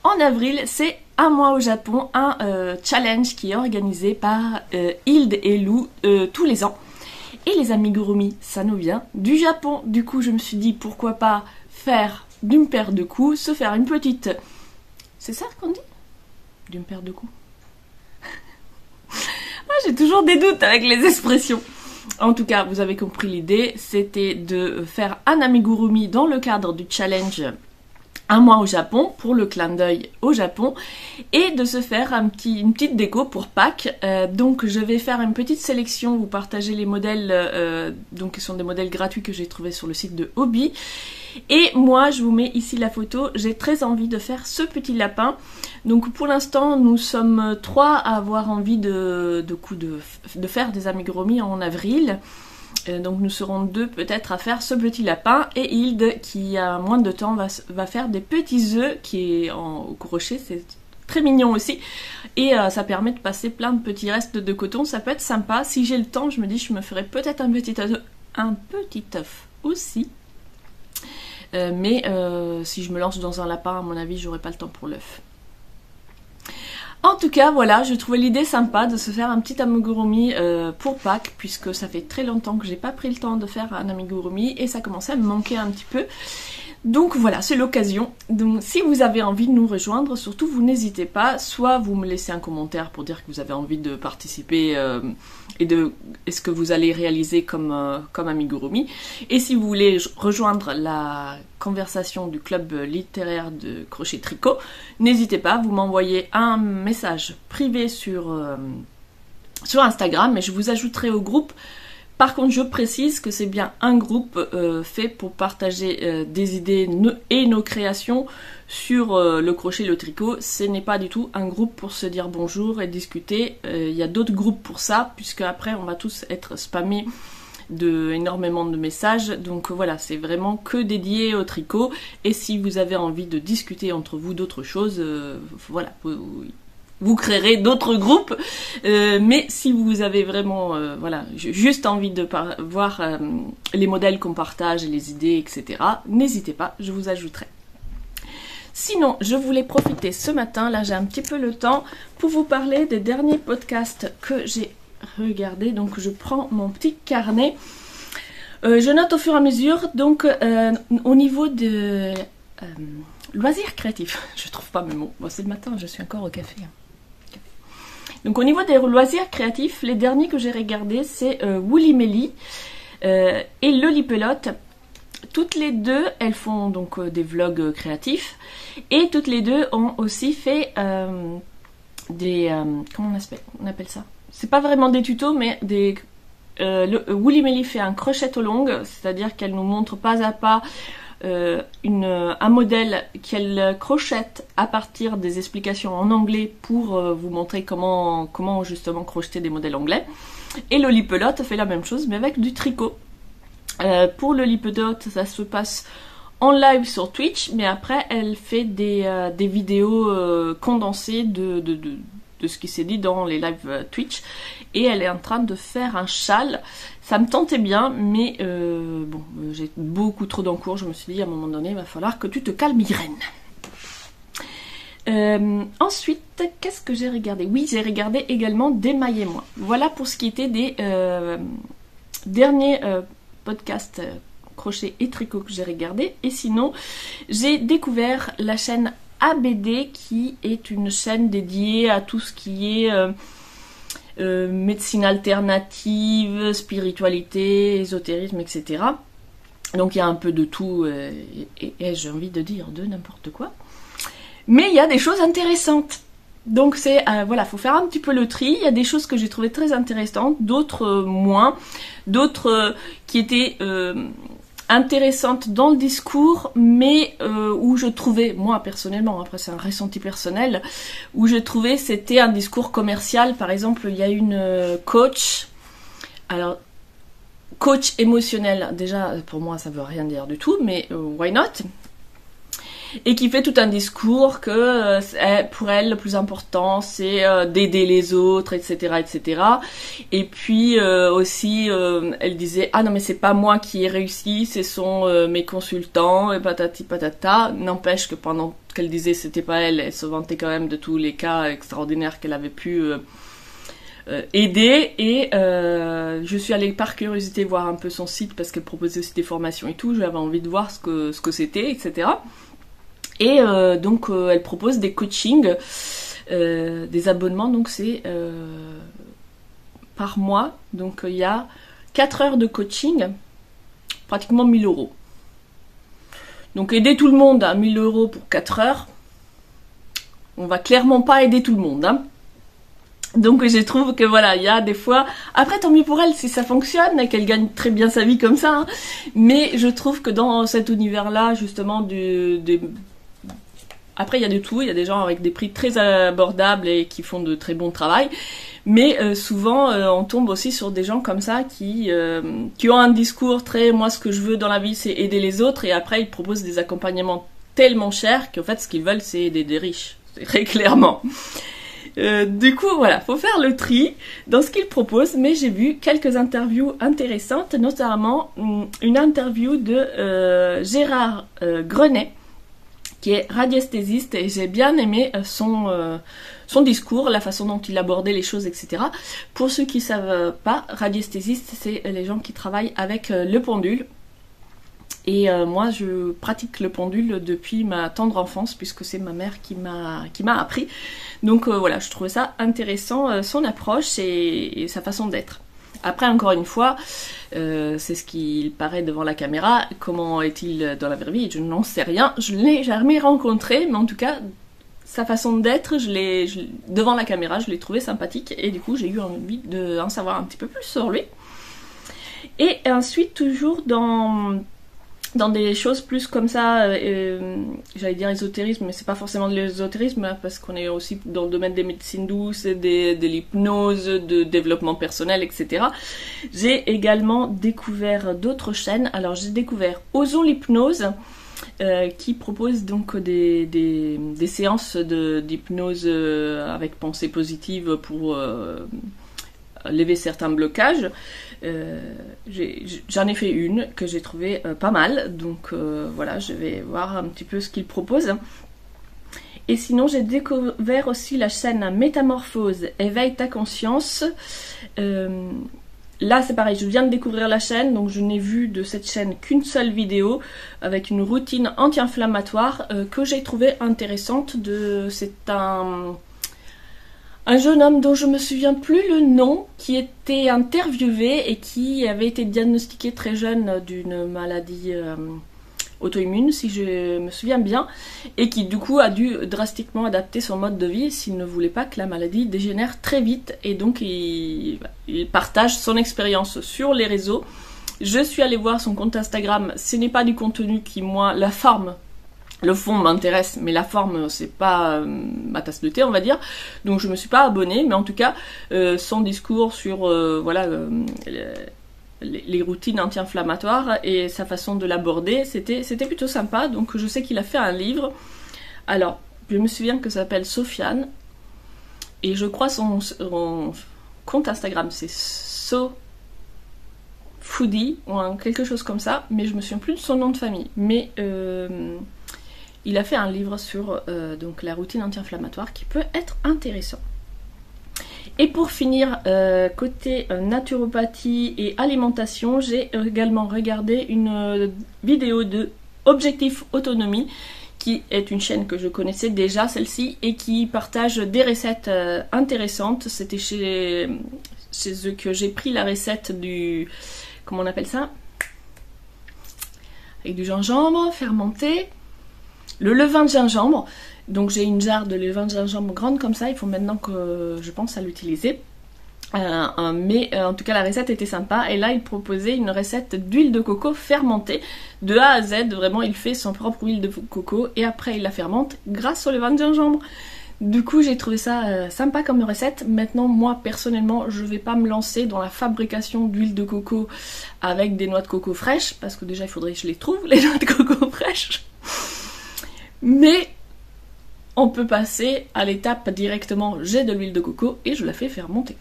En avril, c'est un mois au Japon, un challenge qui est organisé par Hilde et Lou tous les ans. Et les amigurumi, ça nous vient du Japon. Du coup, je me suis dit, pourquoi pas faire d'une paire de coups, se faire une petite... C'est ça qu'on dit? D'une paire de coups. Moi, j'ai toujours des doutes avec les expressions. En tout cas, vous avez compris l'idée, c'était de faire un amigurumi dans le cadre du challenge un mois au Japon, pour le clin d'œil au Japon, et de se faire une petite déco pour Pâques. Donc je vais faire une petite sélection, vous partagez les modèles, donc qui sont des modèles gratuits que j'ai trouvés sur le site de Hobby. Et moi je vous mets ici la photo, j'ai très envie de faire ce petit lapin. Donc pour l'instant nous sommes 3 à avoir envie de faire des amigurumi en avril. Donc nous serons 2 peut-être à faire ce petit lapin, et Hilde qui a moins de temps va faire des petits œufs qui est au crochet, c'est très mignon aussi, et ça permet de passer plein de petits restes de coton, ça peut être sympa. Si j'ai le temps, je me dis je me ferai peut-être un petit œuf aussi, mais si je me lance dans un lapin, à mon avis j'aurai pas le temps pour l'œuf. En tout cas, voilà, je trouvais l'idée sympa de se faire un petit amigurumi pour Pâques, puisque ça fait très longtemps que j'ai pas pris le temps de faire un amigurumi et ça commençait à me manquer un petit peu. Donc voilà, c'est l'occasion. Donc si vous avez envie de nous rejoindre, surtout vous n'hésitez pas, soit vous me laissez un commentaire pour dire que vous avez envie de participer et ce que vous allez réaliser comme amigurumi. Et si vous voulez rejoindre la conversation du club littéraire de crochet tricot, n'hésitez pas, vous m'envoyez un message privé sur Instagram et je vous ajouterai au groupe. Par contre, je précise que c'est bien un groupe fait pour partager des idées et nos créations sur le crochet et le tricot. Ce n'est pas du tout un groupe pour se dire bonjour et discuter. Il y a d'autres groupes pour ça, puisque après on va tous être spammés énormément de messages. Donc voilà, c'est vraiment que dédié au tricot. Et si vous avez envie de discuter entre vous d'autres choses, voilà. Vous créerez d'autres groupes, mais si vous avez vraiment juste envie de voir les modèles qu'on partage, les idées, etc., n'hésitez pas, je vous ajouterai. Sinon, je voulais profiter ce matin, là j'ai un petit peu le temps, pour vous parler des derniers podcasts que j'ai regardés. Donc je prends mon petit carnet, je note au fur et à mesure. Donc au niveau de loisirs créatifs, je trouve pas mes mots, bon, c'est le matin, je suis encore au café. Donc au niveau des loisirs créatifs, les derniers que j'ai regardés, c'est Woolly Melly et Lolipelote. Toutes les deux, elles font donc des vlogs créatifs et toutes les deux ont aussi fait comment on appelle ça? C'est pas vraiment des tutos, mais Woolly Melly fait un crochet aux longues, c'est-à-dire qu'elle nous montre pas à pas un modèle qu'elle crochette à partir des explications en anglais pour vous montrer comment justement crocheter des modèles anglais. Et Lolipelote fait la même chose mais avec du tricot. Pour Lolipelote, ça se passe en live sur Twitch, mais après elle fait des vidéos condensées de ce qui s'est dit dans les lives Twitch, et elle est en train de faire un châle. Ça me tentait bien, mais bon, j'ai beaucoup trop d'encours. Je me suis dit à un moment donné, il va falloir que tu te calmes, Irène. Ensuite, qu'est-ce que j'ai regardé? Oui, j'ai regardé également Démaillez-moi. Voilà pour ce qui était des derniers podcasts crochet et tricot que j'ai regardé. Et sinon, j'ai découvert la chaîne ABD, qui est une chaîne dédiée à tout ce qui est médecine alternative, spiritualité, ésotérisme, etc. Donc il y a un peu de tout, et j'ai envie de dire de n'importe quoi. Mais il y a des choses intéressantes. Donc c'est, voilà, faut faire un petit peu le tri. Il y a des choses que j'ai trouvées très intéressantes, d'autres moins, d'autres qui étaient intéressante dans le discours, mais où je trouvais, moi personnellement, après c'est un ressenti personnel, où je trouvais c'était un discours commercial. Par exemple, il y a une coach, alors coach émotionnel, déjà pour moi ça veut rien dire du tout, mais why not, et qui fait tout un discours que pour elle le plus important c'est d'aider les autres, etc., etc. Et puis aussi elle disait ah non mais c'est pas moi qui ai réussi, ce sont mes consultants et patati patata. N'empêche que pendant qu'elle disait c'était pas elle, elle se vantait quand même de tous les cas extraordinaires qu'elle avait pu aider. Et je suis allée par curiosité voir un peu son site parce qu'elle proposait aussi des formations et tout. J'avais envie de voir ce que c'était, etc. Et donc elle propose des coachings, des abonnements, donc c'est par mois. Donc il y a 4 heures de coaching, pratiquement 1000 €. Donc aider tout le monde à 1000 € pour 4 heures, on va clairement pas aider tout le monde, hein. Donc je trouve que voilà, il y a des fois, après tant mieux pour elle si ça fonctionne et qu'elle gagne très bien sa vie comme ça, hein. Mais je trouve que dans cet univers-là, justement, après il y a de tout, il y a des gens avec des prix très abordables et qui font de très bon travail, mais souvent on tombe aussi sur des gens comme ça qui ont un discours très moi ce que je veux dans la vie c'est aider les autres, et après ils proposent des accompagnements tellement chers qu'en fait ce qu'ils veulent c'est aider des riches, c'est très clairement. Du coup voilà, faut faire le tri dans ce qu'ils proposent, mais j'ai vu quelques interviews intéressantes, notamment une interview de Gérard Grenet, qui est radiesthésiste, et j'ai bien aimé son discours, la façon dont il abordait les choses, etc. Pour ceux qui ne savent pas, radiesthésiste, c'est les gens qui travaillent avec le pendule. Et moi, je pratique le pendule depuis ma tendre enfance, puisque c'est ma mère qui m'a appris. Donc voilà, je trouvais ça intéressant, son approche et sa façon d'être. Après, encore une fois, c'est ce qu'il paraît devant la caméra. Comment est-il dans la vraie vie? Je n'en sais rien. Je ne l'ai jamais rencontré, mais en tout cas, sa façon d'être, devant la caméra, je l'ai trouvé sympathique. Et du coup, j'ai eu envie d'en savoir un petit peu plus sur lui. Et ensuite, toujours dans des choses plus comme ça, j'allais dire ésotérisme, mais c'est pas forcément de l'ésotérisme, hein, parce qu'on est aussi dans le domaine des médecines douces, de l'hypnose, de développement personnel, etc. J'ai également découvert d'autres chaînes. Alors j'ai découvert Osons l'hypnose, qui propose donc des séances d'hypnose avec pensée positive pour lever certains blocages. J'en ai fait une que j'ai trouvée pas mal, donc voilà, je vais voir un petit peu ce qu'il propose. Et sinon, j'ai découvert aussi la chaîne Métamorphose, éveille ta conscience. Là, c'est pareil, je viens de découvrir la chaîne, donc je n'ai vu de cette chaîne qu'une seule vidéo avec une routine anti-inflammatoire que j'ai trouvée intéressante. C'est un jeune homme dont je me souviens plus le nom, qui était interviewé et qui avait été diagnostiqué très jeune d'une maladie auto-immune, si je me souviens bien, et qui du coup a dû drastiquement adapter son mode de vie s'il ne voulait pas que la maladie dégénère très vite. Et donc il partage son expérience sur les réseaux. Je suis allée voir son compte Instagram. Ce n'est pas du contenu qui, moi, la forme, le fond m'intéresse, mais la forme, c'est pas ma tasse de thé, on va dire. Donc je me suis pas abonnée, mais en tout cas, son discours sur voilà, les routines anti-inflammatoires et sa façon de l'aborder, c'était plutôt sympa. Donc je sais qu'il a fait un livre. Alors, je me souviens que ça s'appelle Sofiane, et je crois son compte Instagram, c'est SoFoodie, ou quelque chose comme ça, mais je me souviens plus de son nom de famille. Mais il a fait un livre sur donc la routine anti-inflammatoire qui peut être intéressant. Et pour finir, côté naturopathie et alimentation, j'ai également regardé une vidéo de Objectif Autonomie, qui est une chaîne que je connaissais déjà, celle-ci, et qui partage des recettes intéressantes. C'était chez eux que j'ai pris la recette du... comment on appelle ça? Avec du gingembre fermenté. Le levain de gingembre, donc j'ai une jarre de levain de gingembre grande comme ça, il faut maintenant que je pense à l'utiliser. Mais en tout cas la recette était sympa, et là il proposait une recette d'huile de coco fermentée de A à Z, vraiment il fait son propre huile de coco et après il la fermente grâce au levain de gingembre. Du coup j'ai trouvé ça sympa comme recette. Maintenant moi personnellement je vais pas me lancer dans la fabrication d'huile de coco avec des noix de coco fraîches, parce que déjà il faudrait que je les trouve, les noix de coco fraîches. Mais on peut passer à l'étape directement, j'ai de l'huile de coco et je la fais fermenter.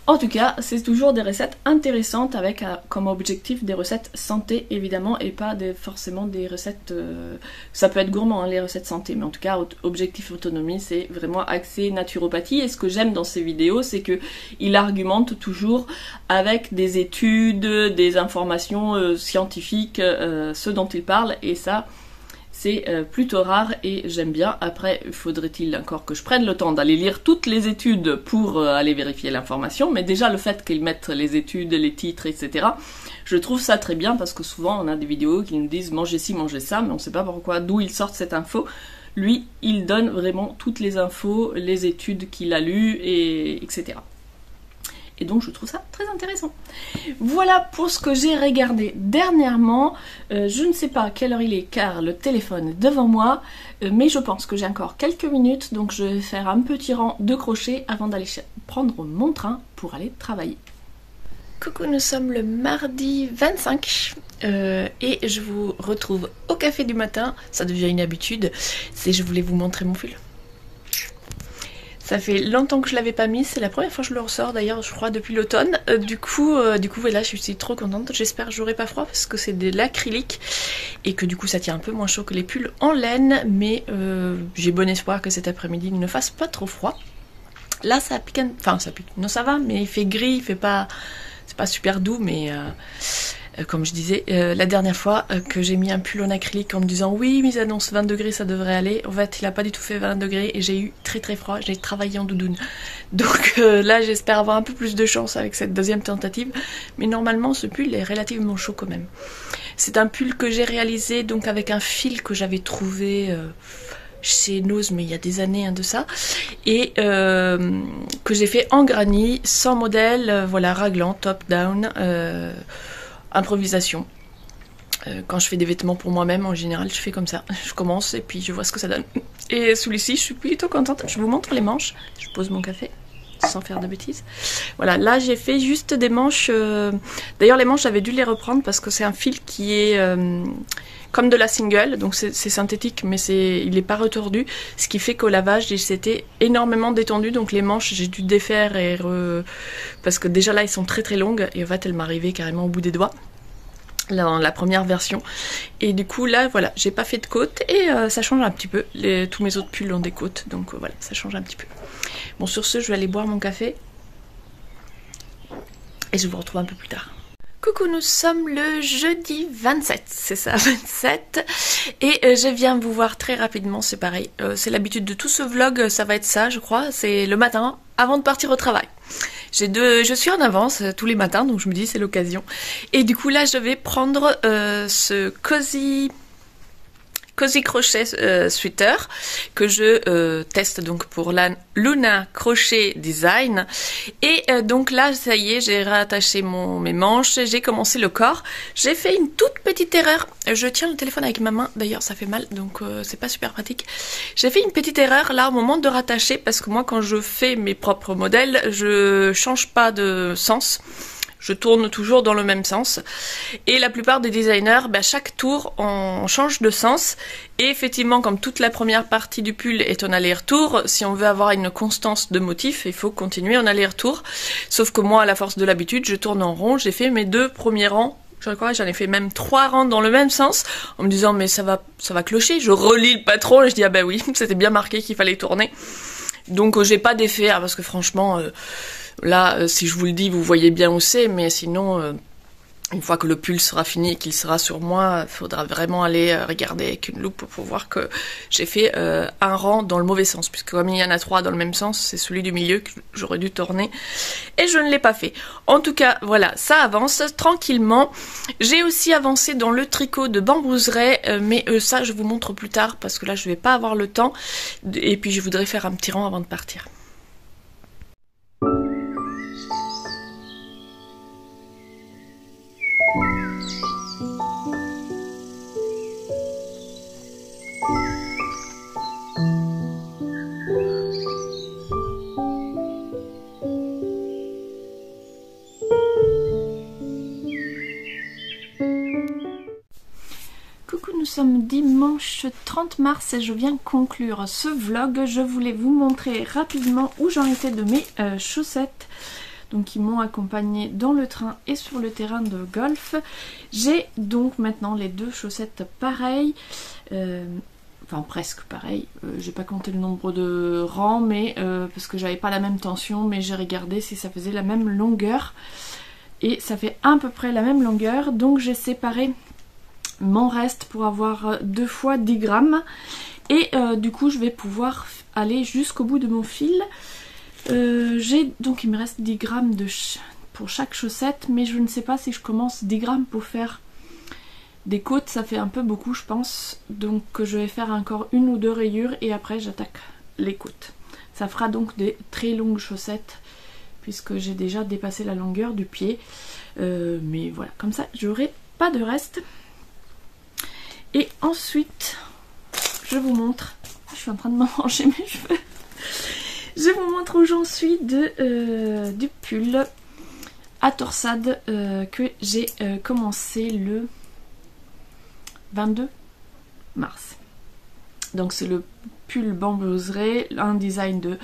En tout cas, c'est toujours des recettes intéressantes avec comme objectif des recettes santé évidemment, et pas forcément des recettes... ça peut être gourmand hein, les recettes santé, mais en tout cas Objectif Autonomie c'est vraiment axé naturopathie. Et ce que j'aime dans ces vidéos, c'est que il argumente toujours avec des études, des informations scientifiques, ce dont il parle, et ça c'est plutôt rare et j'aime bien. Après, faudrait-il encore que je prenne le temps d'aller lire toutes les études pour aller vérifier l'information, mais déjà le fait qu'ils mettent les études, les titres, etc., je trouve ça très bien, parce que souvent on a des vidéos qui nous disent mangez ci, mangez ça, mais on sait pas pourquoi, d'où ils sortent cette info. Lui, il donne vraiment toutes les infos, les études qu'il a lues, etc. Et donc je trouve ça très intéressant. Voilà pour ce que j'ai regardé dernièrement. Je ne sais pas à quelle heure il est car le téléphone est devant moi, mais je pense que j'ai encore quelques minutes, donc je vais faire un petit rang de crochets avant d'aller prendre mon train pour aller travailler. Coucou, nous sommes le mardi 25 et je vous retrouve au café du matin. Ça devient une habitude, je voulais vous montrer mon pull. Ça fait longtemps que je l'avais pas mis, c'est la première fois que je le ressors d'ailleurs, je crois, depuis l'automne. Du coup, voilà, je suis trop contente. J'espère que j'aurai pas froid parce que c'est de l'acrylique et que du coup ça tient un peu moins chaud que les pulls en laine. Mais j'ai bon espoir que cet après-midi il ne fasse pas trop froid. Là ça pique, enfin ça pique, non ça va, mais il fait gris, c'est pas super doux, mais Comme je disais la dernière fois que j'ai mis un pull en acrylique en me disant oui, mais ils annoncent 20 degrés, ça devrait aller. En fait, il a pas du tout fait 20 degrés et j'ai eu très très froid. J'ai travaillé en doudoune. Donc là, j'espère avoir un peu plus de chance avec cette deuxième tentative. Mais normalement, ce pull est relativement chaud quand même. C'est un pull que j'ai réalisé donc avec un fil que j'avais trouvé chez Nose, mais il y a des années de ça, et que j'ai fait en granit, sans modèle, voilà, raglan, top down, improvisation. Quand je fais des vêtements pour moi-même, en général, je fais comme ça. Je commence et puis je vois ce que ça donne. Et celui-ci, je suis plutôt contente. Je vous montre les manches. Je pose mon café sans faire de bêtises. Voilà, là j'ai fait juste des manches. D'ailleurs, les manches, j'avais dû les reprendre parce que c'est un fil qui est comme de la single, donc c'est synthétique, mais il n'est pas retordu, ce qui fait qu'au lavage, c'était énormément détendu. Donc les manches, j'ai dû défaire parce que déjà là, elles sont très très longues et en fait, elles m'arrivaient carrément au bout des doigts. Dans la première version, et du coup là voilà, j'ai pas fait de côte et ça change un petit peu. Tous mes autres pulls ont des côtes, donc voilà, ça change un petit peu. Bon, sur ce, je vais aller boire mon café et je vous retrouve un peu plus tard. Coucou, nous sommes le jeudi 27, c'est ça, 27, et je viens vous voir très rapidement, c'est pareil, c'est l'habitude de tout ce vlog, ça va être ça je crois, c'est le matin avant de partir au travail. Je suis en avance tous les matins, donc je me dis c'est l'occasion. Et du coup là je vais prendre ce Cozy Crochet sweater que je teste donc pour la Luna Crochet Design. Et donc là ça y est, j'ai rattaché mes manches, j'ai commencé le corps. J'ai fait une toute petite erreur. Je tiens le téléphone avec ma main, d'ailleurs ça fait mal, donc c'est pas super pratique. J'ai fait une petite erreur là au moment de rattacher, parce que moi quand je fais mes propres modèles, je change pas de sens. Je tourne toujours dans le même sens. Et la plupart des designers, chaque tour, on change de sens. Et effectivement, comme toute la première partie du pull est en aller-retour, si on veut avoir une constance de motif, il faut continuer en aller-retour. Sauf que moi, à la force de l'habitude, je tourne en rond. J'ai fait mes 2 premiers rangs. Je crois que j'en ai fait même 3 rangs dans le même sens, en me disant mais ça va clocher. Je relis le patron et je dis ah bah oui, c'était bien marqué qu'il fallait tourner. Donc j'ai pas d'effet, parce que franchement... Là, si je vous le dis, vous voyez bien où c'est, mais sinon, une fois que le pull sera fini et qu'il sera sur moi, il faudra vraiment aller regarder avec une loupe pour voir que j'ai fait un rang dans le mauvais sens, puisque comme il y en a 3 dans le même sens, c'est celui du milieu que j'aurais dû tourner, et je ne l'ai pas fait. En tout cas, voilà, ça avance tranquillement. J'ai aussi avancé dans le tricot de bambouseraie, mais ça, je vous montre plus tard, parce que là, je vais pas avoir le temps, et puis je voudrais faire un petit rang avant de partir. Nous sommes dimanche 30 mars et je viens conclure ce vlog. Je voulais vous montrer rapidement où j'en étais de mes chaussettes, donc qui m'ont accompagnée dans le train et sur le terrain de golf. J'ai donc maintenant les 2 chaussettes pareilles, enfin presque pareilles. J'ai pas compté le nombre de rangs, mais parce que j'avais pas la même tension, mais j'ai regardé si ça faisait la même longueur et ça fait à peu près la même longueur, donc j'ai séparé mon reste pour avoir 2 fois 10 grammes et du coup je vais pouvoir aller jusqu'au bout de mon fil. Donc il me reste 10 grammes pour chaque chaussette, mais je ne sais pas si je commence 10 grammes pour faire des côtes, ça fait un peu beaucoup je pense, donc je vais faire encore 1 ou 2 rayures et après j'attaque les côtes. Ça fera donc des très longues chaussettes puisque j'ai déjà dépassé la longueur du pied, mais voilà, comme ça j'aurai pas de reste. Et ensuite, je vous montre, je suis en train de m'arranger mes cheveux, je vous montre où j'en suis du pull à torsade que j'ai commencé le 22 mars. Donc c'est le pull bambouseraie, un design de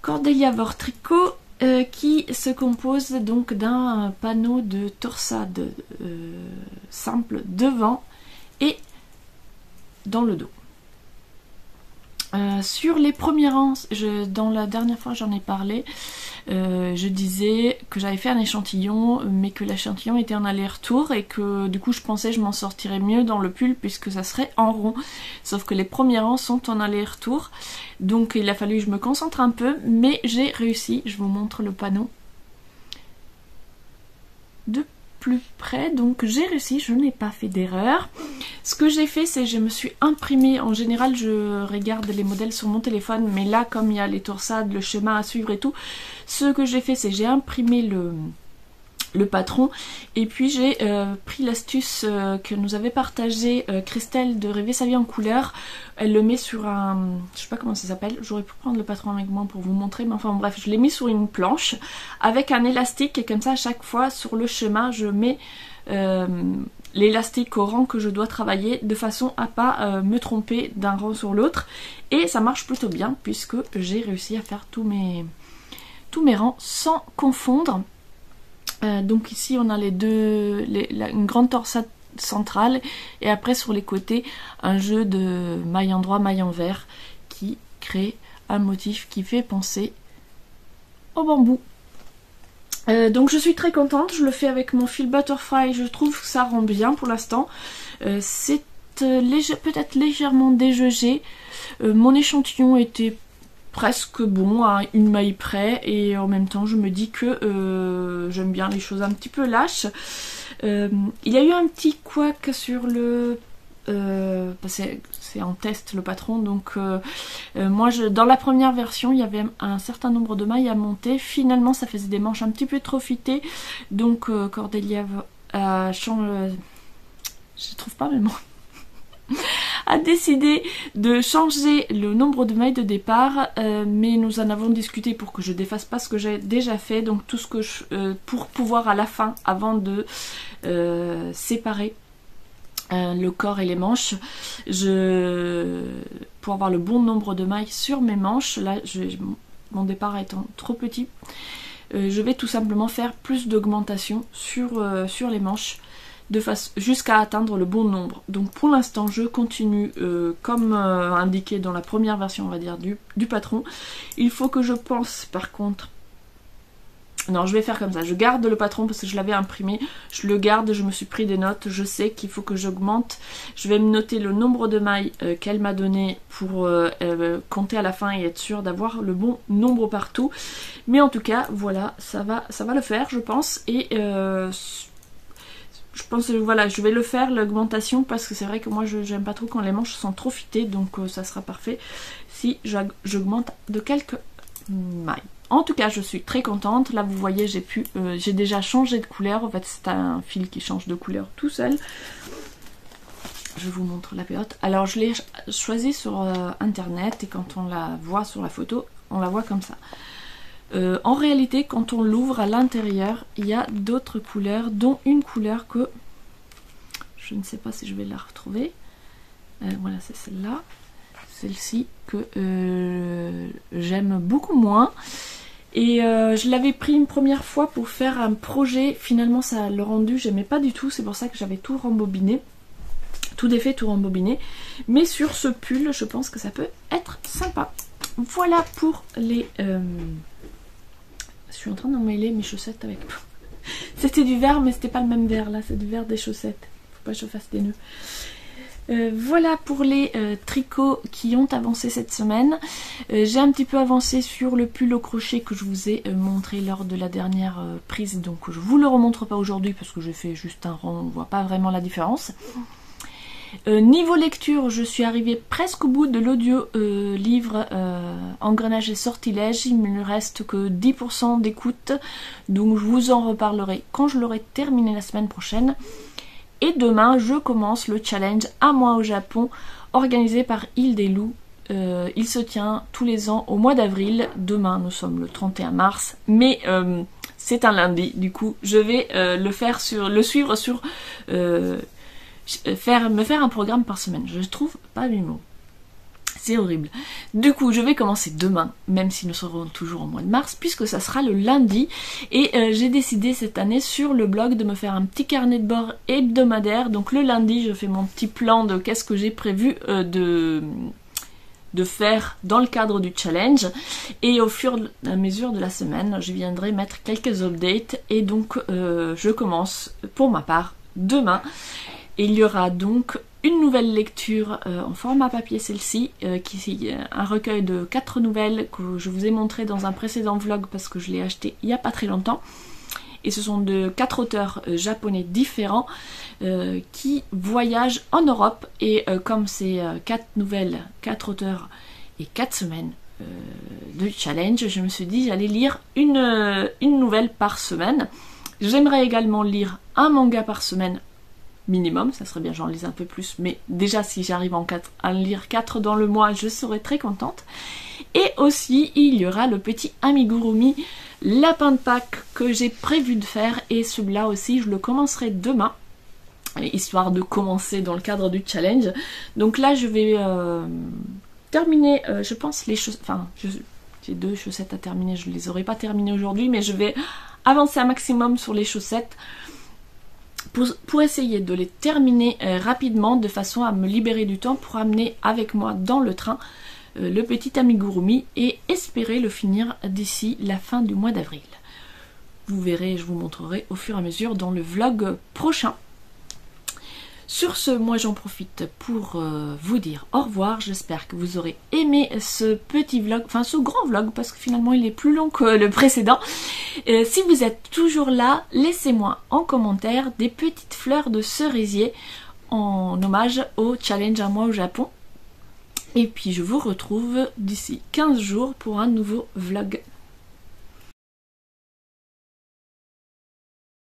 Cordelia Vortricot, qui se compose donc d'un panneau de torsade simple devant et dans le dos. Sur les premiers rangs, dans la dernière fois j'en ai parlé, je disais que j'avais fait un échantillon, mais que l'échantillon était en aller-retour et que du coup je pensais que je m'en sortirais mieux dans le pull puisque ça serait en rond. Sauf que les premiers rangs sont en aller-retour, donc il a fallu que je me concentre un peu, mais j'ai réussi. Je vous montre le panneau de plus près, donc j'ai réussi, je n'ai pas fait d'erreur. Ce que j'ai fait, c'est que je me suis imprimé, en général je regarde les modèles sur mon téléphone, mais là comme il y a les torsades, le schéma à suivre et tout, ce que j'ai fait c'est que j'ai imprimé le patron et puis j'ai pris l'astuce que nous avait partagée Christelle de Rêver sa vie en couleur. Elle le met sur un, je sais pas comment ça s'appelle, j'aurais pu prendre le patron avec moi pour vous montrer, mais enfin bref, je l'ai mis sur une planche avec un élastique et comme ça à chaque fois sur le schéma je mets l'élastique au rang que je dois travailler de façon à pas me tromper d'un rang sur l'autre, et ça marche plutôt bien puisque j'ai réussi à faire tous mes rangs sans confondre. Donc ici on a une grande torsade centrale et après sur les côtés un jeu de maille en droit, maille en vert qui crée un motif qui fait penser au bambou. Donc je suis très contente, je le fais avec mon fil butterfly, je trouve que ça rend bien pour l'instant. C'est peut-être légèrement déjeugé, mon échantillon était presque bon à une maille près et en même temps je me dis que j'aime bien les choses un petit peu lâches. Il y a eu un petit couac sur le... c'est en test le patron, donc moi dans la première version il y avait un certain nombre de mailles à monter, finalement ça faisait des manches un petit peu trop fitées, donc Cordélia je trouve pas mes mots a décidé de changer le nombre de mailles de départ, mais nous en avons discuté pour que je défasse pas ce que j'ai déjà fait, donc tout ce que pour pouvoir à la fin, avant de séparer le corps et les manches, pour avoir le bon nombre de mailles sur mes manches, là mon départ étant trop petit, je vais tout simplement faire plus d'augmentation sur les manches jusqu'à atteindre le bon nombre. Donc pour l'instant je continue comme indiqué dans la première version on va dire du patron. Il faut que je pense par contre, non je vais faire comme ça, je garde le patron parce que je l'avais imprimé, je le garde, je me suis pris des notes, je sais qu'il faut que j'augmente, je vais me noter le nombre de mailles qu'elle m'a donné pour compter à la fin et être sûr d'avoir le bon nombre partout, mais en tout cas voilà, ça va le faire je pense, et je pense que voilà, je vais le faire l'augmentation parce que c'est vrai que moi j'aime pas trop quand les manches sont trop fitées, donc ça sera parfait si j'augmente de quelques mailles. En tout cas je suis très contente, là vous voyez j'ai déjà changé de couleur, en fait c'est un fil qui change de couleur tout seul. Je vous montre la pelote. Alors je l'ai choisi sur internet et quand on la voit sur la photo, on la voit comme ça. En réalité, quand on l'ouvre à l'intérieur, il y a d'autres couleurs, dont une couleur que je ne sais pas si je vais la retrouver. Voilà, c'est celle-là. Celle-ci que j'aime beaucoup moins. Et je l'avais pris une première fois pour faire un projet. Finalement, ça le rendu, j'aimais pas du tout. C'est pour ça que j'avais tout rembobiné. Tout défait, tout rembobiné. Mais sur ce pull, je pense que ça peut être sympa. Voilà pour les... Je suis en train d'emmêler mes chaussettes avec... C'était du vert mais c'était pas le même vert là, c'est du vert des chaussettes. Faut pas que je fasse des nœuds. Voilà pour les tricots qui ont avancé cette semaine. J'ai un petit peu avancé sur le pull au crochet que je vous ai montré lors de la dernière prise. Donc je vous le remontre pas aujourd'hui parce que j'ai fait juste un rang, on voit pas vraiment la différence. Niveau lecture, je suis arrivée presque au bout de l'audio livre Engrenage et sortilège. Il me reste que 10% d'écoute, donc je vous en reparlerai quand je l'aurai terminé la semaine prochaine. Et demain, je commence le challenge Un mois au Japon, organisé par Île des Loups. Il se tient tous les ans au mois d'avril. Demain, nous sommes le 31 mars, mais c'est un lundi. Du coup, je vais le suivre sur... me faire un programme par semaine, je trouve pas mes mots, c'est horrible. Du coup je vais commencer demain, même si nous serons toujours au mois de mars, puisque ça sera le lundi, et j'ai décidé cette année sur le blog de me faire un petit carnet de bord hebdomadaire. Donc le lundi je fais mon petit plan de qu'est-ce que j'ai prévu de faire dans le cadre du challenge. Et au fur et à mesure de la semaine, je viendrai mettre quelques updates. Et donc, je commence pour ma part demain. Et il y aura donc une nouvelle lecture en format papier, celle-ci, qui est un recueil de 4 nouvelles que je vous ai montré dans un précédent vlog parce que je l'ai acheté il n'y a pas très longtemps. Et ce sont de 4 auteurs japonais différents qui voyagent en Europe. Et comme c'est 4 nouvelles, 4 auteurs et 4 semaines de challenge, je me suis dit j'allais lire une nouvelle par semaine. J'aimerais également lire un manga par semaine minimum, ça serait bien j'en lise un peu plus, mais déjà si j'arrive à lire 4 dans le mois, je serais très contente. Et aussi, il y aura le petit amigurumi lapin de Pâques que j'ai prévu de faire, et celui-là aussi, je le commencerai demain, histoire de commencer dans le cadre du challenge. Donc là, je vais terminer, je pense, les choses... Enfin, j'ai 2 chaussettes à terminer, je ne les aurai pas terminées aujourd'hui, mais je vais avancer un maximum sur les chaussettes pour essayer de les terminer rapidement, de façon à me libérer du temps pour amener avec moi dans le train le petit amigurumi et espérer le finir d'ici la fin du mois d'avril. Vous verrez, je vous montrerai au fur et à mesure dans le vlog prochain. Sur ce, moi j'en profite pour vous dire au revoir. J'espère que vous aurez aimé ce petit vlog, enfin ce grand vlog, parce que finalement il est plus long que le précédent. Si vous êtes toujours là, laissez-moi en commentaire des petites fleurs de cerisier en hommage au challenge un mois au Japon. Et puis je vous retrouve d'ici 15 jours pour un nouveau vlog.